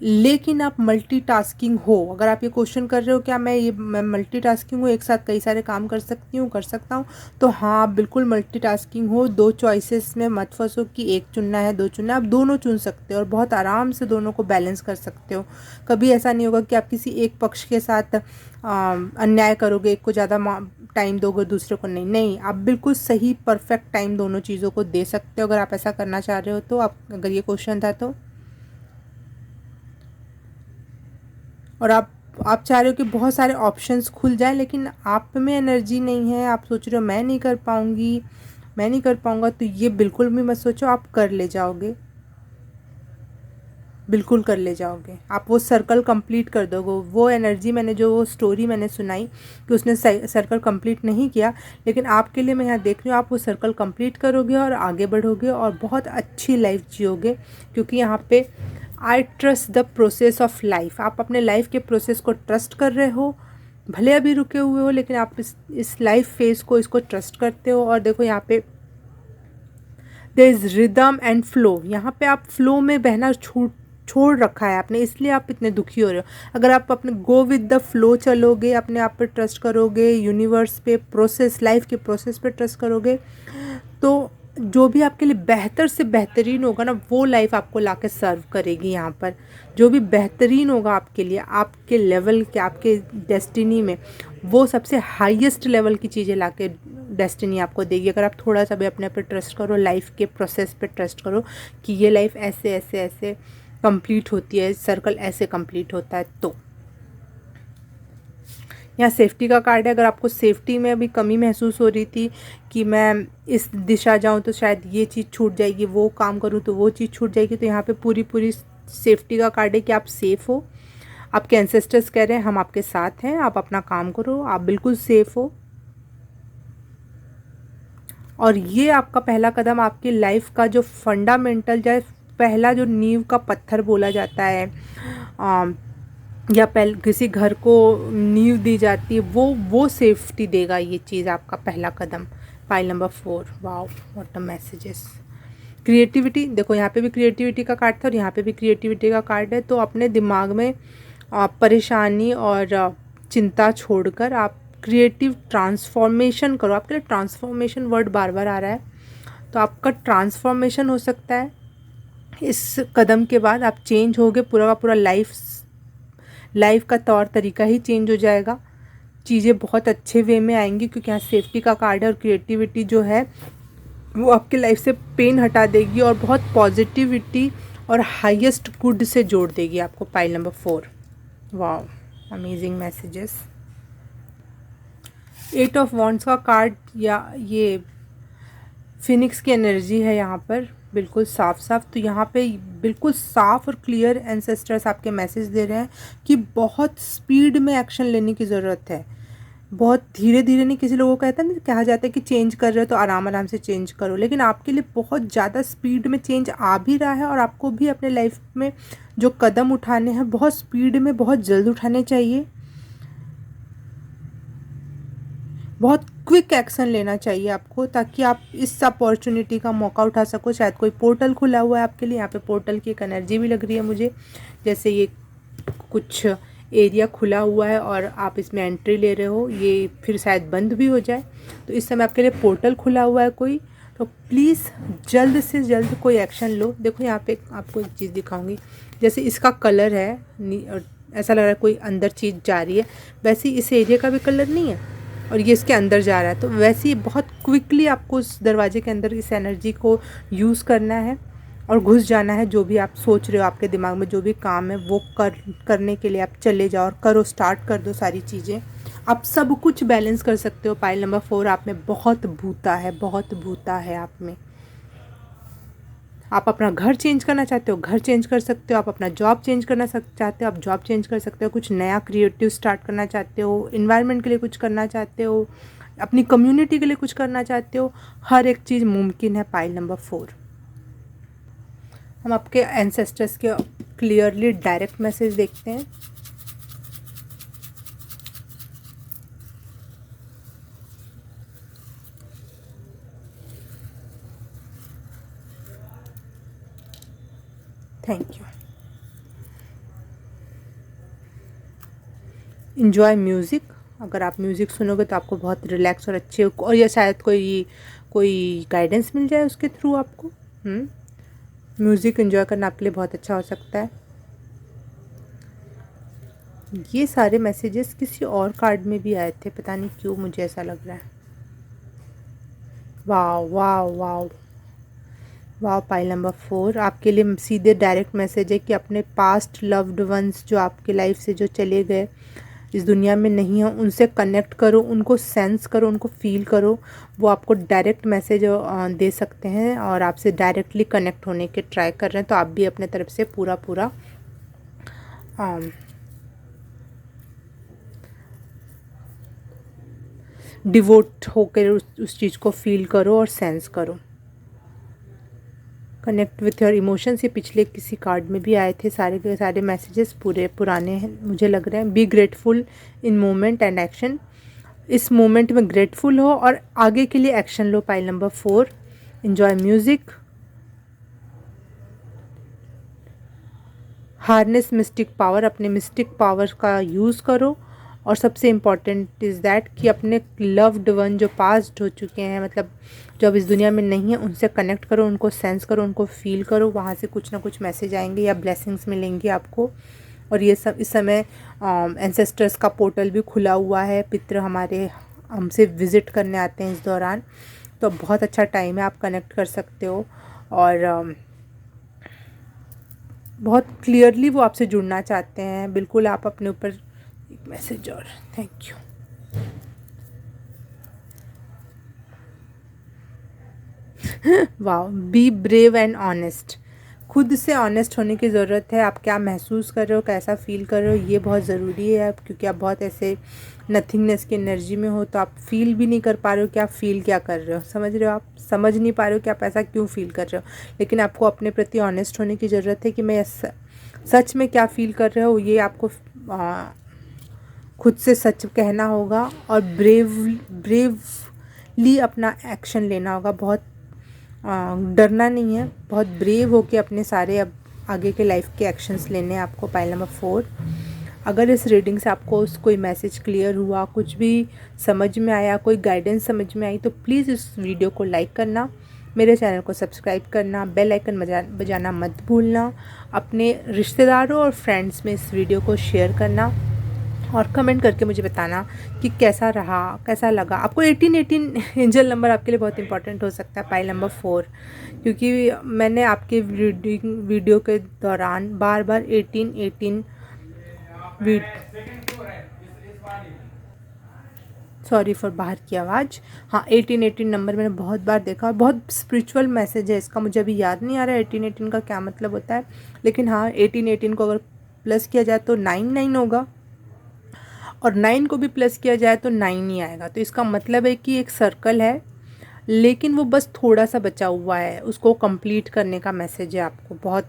लेकिन आप मल्टीटास्किंग हो, अगर आप ये क्वेश्चन कर रहे हो क्या मैं मल्टीटास्किंग हूँ, एक साथ कई सारे काम कर सकता हूँ, तो हाँ आप बिल्कुल मल्टीटास्किंग हो। 2 चॉइसेस में मत फंसो कि एक चुनना है 2 चुनना है, आप दोनों चुन सकते हो और बहुत आराम से दोनों को बैलेंस कर सकते हो। कभी ऐसा नहीं होगा कि आप किसी एक पक्ष के साथ अन्याय करोगे, एक को ज़्यादा टाइम दोगे दूसरे को नहीं, आप बिल्कुल सही परफेक्ट टाइम दोनों चीज़ों को दे सकते हो अगर आप ऐसा करना चाह रहे हो तो। आप अगर ये क्वेश्चन था तो, और आप चाह रहे हो कि बहुत सारे ऑप्शंस खुल जाएं, लेकिन आप में एनर्जी नहीं है, आप सोच रहे हो मैं नहीं कर पाऊंगा, तो ये बिल्कुल भी मत सोचो, आप कर ले जाओगे, बिल्कुल कर ले जाओगे। आप वो सर्कल कंप्लीट कर दोगे। वो एनर्जी वो स्टोरी मैंने सुनाई कि उसने सर्कल कंप्लीट नहीं किया, लेकिन आपके लिए मैं यहाँ देख रही हूँ आप वो सर्कल कंप्लीट करोगे और आगे बढ़ोगे और बहुत अच्छी लाइफ जियोगे, क्योंकि यहाँ पे I trust the process of life. आप अपने लाइफ के प्रोसेस को ट्रस्ट कर रहे हो, भले अभी रुके हुए हो, लेकिन आप इस लाइफ फेज को इसको ट्रस्ट करते हो। और देखो यहाँ पे there is rhythm and flow, यहाँ पे आप फ्लो में बहना छोड़ रखा है आपने, इसलिए आप इतने दुखी हो रहे हो। अगर आप अपने गो विद द फ्लो चलोगे, अपने आप पे ट्रस्ट करोगे, यूनिवर्स पे, प्रोसेस, लाइफ के प्रोसेस पे ट्रस्ट करोगे, तो जो भी आपके लिए बेहतर से बेहतरीन होगा ना, वो लाइफ आपको लाके सर्व करेगी। यहाँ पर जो भी बेहतरीन होगा आपके लिए, आपके लेवल के, आपके डेस्टिनी में, वो सबसे हाईएस्ट लेवल की चीज़ें लाके डेस्टिनी आपको देगी। अगर आप थोड़ा सा भी अपने पे ट्रस्ट करो, लाइफ के प्रोसेस पे ट्रस्ट करो कि ये लाइफ ऐसे ऐसे ऐसे कंप्लीट होती है, सर्कल ऐसे कंप्लीट होता है। तो यहाँ सेफ्टी का कार्ड है। अगर आपको सेफ्टी में अभी कमी महसूस हो रही थी कि मैं इस दिशा जाऊँ तो शायद ये चीज़ छूट जाएगी, वो काम करूँ तो वो चीज़ छूट जाएगी, तो यहाँ पे पूरी सेफ्टी का कार्ड है कि आप सेफ़ हो। आपके एंसेस्टर्स कह रहे हैं हम आपके साथ हैं, आप अपना काम करो, आप बिल्कुल सेफ़ हो। और ये आपका पहला कदम, आपकी लाइफ का जो फंडामेंटल, या पहला जो नींव का पत्थर बोला जाता है, या किसी घर को नींव दी जाती है, वो सेफ्टी देगा ये चीज़, आपका पहला कदम। Pile number 4, wow what a messages. Creativity, देखो यहाँ पे भी क्रिएटिविटी का कार्ड था और यहाँ पे भी क्रिएटिविटी का कार्ड है। तो अपने दिमाग में परेशानी और चिंता छोड़कर आप क्रिएटिव ट्रांसफॉर्मेशन करो। आपके लिए ट्रांसफॉर्मेशन वर्ड बार बार आ रहा है, तो आपका ट्रांसफॉर्मेशन हो सकता है इस कदम के बाद। आप चेंज होगे, पूरा का पूरा लाइफ का तौर तरीका ही चेंज हो जाएगा। चीज़ें बहुत अच्छे वे में आएंगी, क्योंकि यहाँ सेफ्टी का कार्ड है और क्रिएटिविटी जो है वो आपकी लाइफ से पेन हटा देगी और बहुत पॉजिटिविटी और हाईएस्ट गुड से जोड़ देगी आपको। Pile number 4, wow amazing messages. 8 of wands का कार्ड, या ये फिनिक्स की एनर्जी है यहाँ पर, बिल्कुल साफ। तो यहाँ पे बिल्कुल साफ और क्लियर एंसेस्टर्स आपके मैसेज दे रहे हैं कि बहुत स्पीड में एक्शन लेने की ज़रूरत है। बहुत धीरे धीरे नहीं, किसी लोगों को कहता है ना, कहा जाता है कि चेंज कर रहे हो तो आराम आराम से चेंज करो, लेकिन आपके लिए बहुत ज़्यादा स्पीड में चेंज आ भी रहा है और आपको भी अपने लाइफ में जो कदम उठाने हैं बहुत स्पीड में बहुत जल्द उठाने चाहिए। बहुत क्विक एक्शन लेना चाहिए आपको, ताकि आप इस अपॉर्चुनिटी का मौका उठा सको। शायद कोई पोर्टल खुला हुआ है आपके लिए, यहाँ पे पोर्टल की एक एनर्जी भी लग रही है मुझे, जैसे ये कुछ एरिया खुला हुआ है और आप इसमें एंट्री ले रहे हो, ये फिर शायद बंद भी हो जाए। तो इस समय आपके लिए पोर्टल खुला हुआ है कोई, तो प्लीज़ जल्द से जल्द कोई एक्शन लो। देखो यहाँ पे आपको एक चीज़ दिखाऊंगी, जैसे इसका कलर है ऐसा लग रहा है कोई अंदर चीज़ जा रही है, वैसे ही इस एरिया का भी कलर नहीं है और ये इसके अंदर जा रहा है। तो वैसे ही बहुत क्विकली आपको उस दरवाजे के अंदर इस एनर्जी को यूज़ करना है और घुस जाना है। जो भी आप सोच रहे हो, आपके दिमाग में जो भी काम है वो करने के लिए आप चले जाओ और करो, स्टार्ट कर दो सारी चीज़ें। आप सब कुछ बैलेंस कर सकते हो। पाइल नंबर 4 आप में बहुत भूता है, बहुत भूता है आप में। आप अपना घर चेंज करना चाहते हो, घर चेंज कर सकते हो। आप अपना जॉब चेंज करना चाहते हो, आप जॉब चेंज कर सकते हो। कुछ नया क्रिएटिव स्टार्ट करना चाहते हो, इन्वायरमेंट के लिए कुछ करना चाहते हो, अपनी कम्युनिटी के लिए कुछ करना चाहते हो, हर एक चीज़ मुमकिन है पाइल नंबर 4। हम आपके एंसेस्टर्स के क्लियरली डायरेक्ट मैसेज देखते हैं। Thank you. Enjoy music. अगर आप म्यूज़िक सुनोगे तो आपको बहुत रिलैक्स और अच्छे, और या शायद कोई गाइडेंस मिल जाए उसके थ्रू आपको। म्यूज़िक एंजॉय करना आपके लिए बहुत अच्छा हो सकता है। ये सारे मैसेजेस किसी और कार्ड में भी आए थे, पता नहीं क्यों मुझे ऐसा लग रहा है। वाव वाव वाव वाह, पाइल नंबर 4 आपके लिए सीधे डायरेक्ट मैसेज है कि अपने पास्ट लव्ड वंस जो आपके लाइफ से जो चले गए, इस दुनिया में नहीं है, उनसे कनेक्ट करो, उनको सेंस करो, उनको फील करो। वो आपको डायरेक्ट मैसेज दे सकते हैं और आपसे डायरेक्टली कनेक्ट होने के ट्राई कर रहे हैं। तो आप भी अपने तरफ से पूरा डिवोट होकर उस चीज़ को फील करो और सेंस करो। कनेक्ट विथ योर इमोशंस, ये पिछले किसी कार्ड में भी आए थे। सारे के सारे मैसेजेस पुराने हैं मुझे लग रहे हैं। Be grateful in moment and action, इस मोमेंट में ग्रेटफुल हो और आगे के लिए एक्शन लो। Pile number 4 enjoy music, harness mystic power, अपने मिस्टिक पावर का यूज़ करो। और सबसे इम्पॉर्टेंट इज़ दैट कि अपने लव्ड वन जो पास्ट हो चुके हैं, मतलब जो अब इस दुनिया में नहीं है, उनसे कनेक्ट करो, उनको सेंस करो, उनको फील करो। वहाँ से कुछ ना कुछ मैसेज आएंगे या ब्लेसिंग्स मिलेंगी आपको। और ये सब इस समय एंसेस्टर्स का पोर्टल भी खुला हुआ है, पितृ हमारे हमसे विज़िट करने आते हैं इस दौरान। तो बहुत अच्छा टाइम है, आप कनेक्ट कर सकते हो और बहुत क्लियरली वो आपसे जुड़ना चाहते हैं। बिल्कुल आप अपने ऊपर एक मैसेज और, थैंक यू। वाह, बी ब्रेव एंड ऑनेस्ट, खुद से ऑनेस्ट होने की ज़रूरत है। आप क्या महसूस कर रहे हो, कैसा फील कर रहे हो, ये बहुत ज़रूरी है। क्योंकि आप बहुत ऐसे नथिंगनेस की एनर्जी में हो, तो आप फील भी नहीं कर पा रहे हो कि आप फील क्या कर रहे हो। समझ रहे हो, आप समझ नहीं पा रहे हो कि आप ऐसा क्यों फील कर रहे हो। लेकिन आपको अपने प्रति ऑनेस्ट होने की ज़रूरत है कि मैं सच में क्या फील कर रहे हो, ये आपको खुद से सच कहना होगा और ब्रेवली अपना एक्शन लेना होगा। बहुत डरना नहीं है, बहुत ब्रेव होके अपने सारे अब आगे के लाइफ के एक्शंस लेने हैं आपको। पाइल नंबर 4, अगर इस रीडिंग से आपको कोई मैसेज क्लियर हुआ, कुछ भी समझ में आया, कोई गाइडेंस समझ में आई, तो प्लीज़ इस वीडियो को लाइक करना, मेरे चैनल को सब्सक्राइब करना, बेल आइकन बजाना मत भूलना। अपने रिश्तेदारों और फ्रेंड्स में इस वीडियो को शेयर करना और कमेंट करके मुझे बताना कि कैसा रहा, कैसा लगा आपको। 18 एंजल नंबर आपके लिए बहुत इंपॉर्टेंट हो सकता है, पाइल नंबर 4, क्योंकि मैंने आपके वीडियो के दौरान बार बार 18 सॉरी फॉर बाहर की आवाज़। हाँ, 18 नंबर मैंने बहुत बार देखा और बहुत स्पिरिचुअल मैसेज है इसका। मुझे अभी याद नहीं आ रहा है 18 का क्या मतलब होता है, लेकिन हाँ 18 को अगर प्लस किया जाए तो 99 होगा। और 9 को भी प्लस किया जाए तो 9 ही आएगा। तो इसका मतलब है कि एक सर्कल है, लेकिन वो बस थोड़ा सा बचा हुआ है, उसको कंप्लीट करने का मैसेज है आपको। बहुत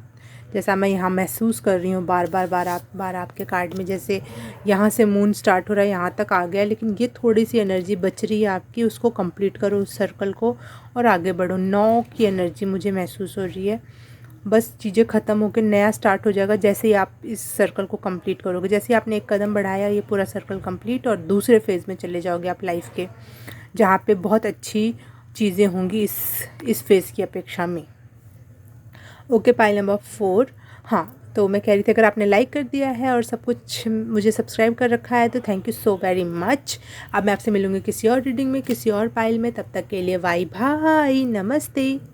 जैसा मैं यहाँ महसूस कर रही हूँ, बार आपके कार्ड में, जैसे यहाँ से मून स्टार्ट हो रहा है, यहाँ तक आ गया, लेकिन ये थोड़ी सी एनर्जी बच रही है आपकी, उसको कंप्लीट करो उस सर्कल को और आगे बढ़ो। 9 की एनर्जी मुझे महसूस हो रही है। बस चीज़ें ख़त्म होकर नया स्टार्ट हो जाएगा जैसे ही आप इस सर्कल को कंप्लीट करोगे। जैसे ही आपने एक कदम बढ़ाया, ये पूरा सर्कल कंप्लीट, और दूसरे फेज़ में चले जाओगे आप लाइफ के, जहाँ पे बहुत अच्छी चीज़ें होंगी इस फेज़ की अपेक्षा में। Okay, pile number 4। हाँ, तो मैं कह रही थी, अगर आपने लाइक कर दिया है और सब कुछ मुझे सब्सक्राइब कर रखा है तो thank you so very much. अब मैं आपसे मिलूँगी किसी और रीडिंग में, किसी और पाइल में। तब तक के लिए बाय बाय, नमस्ते।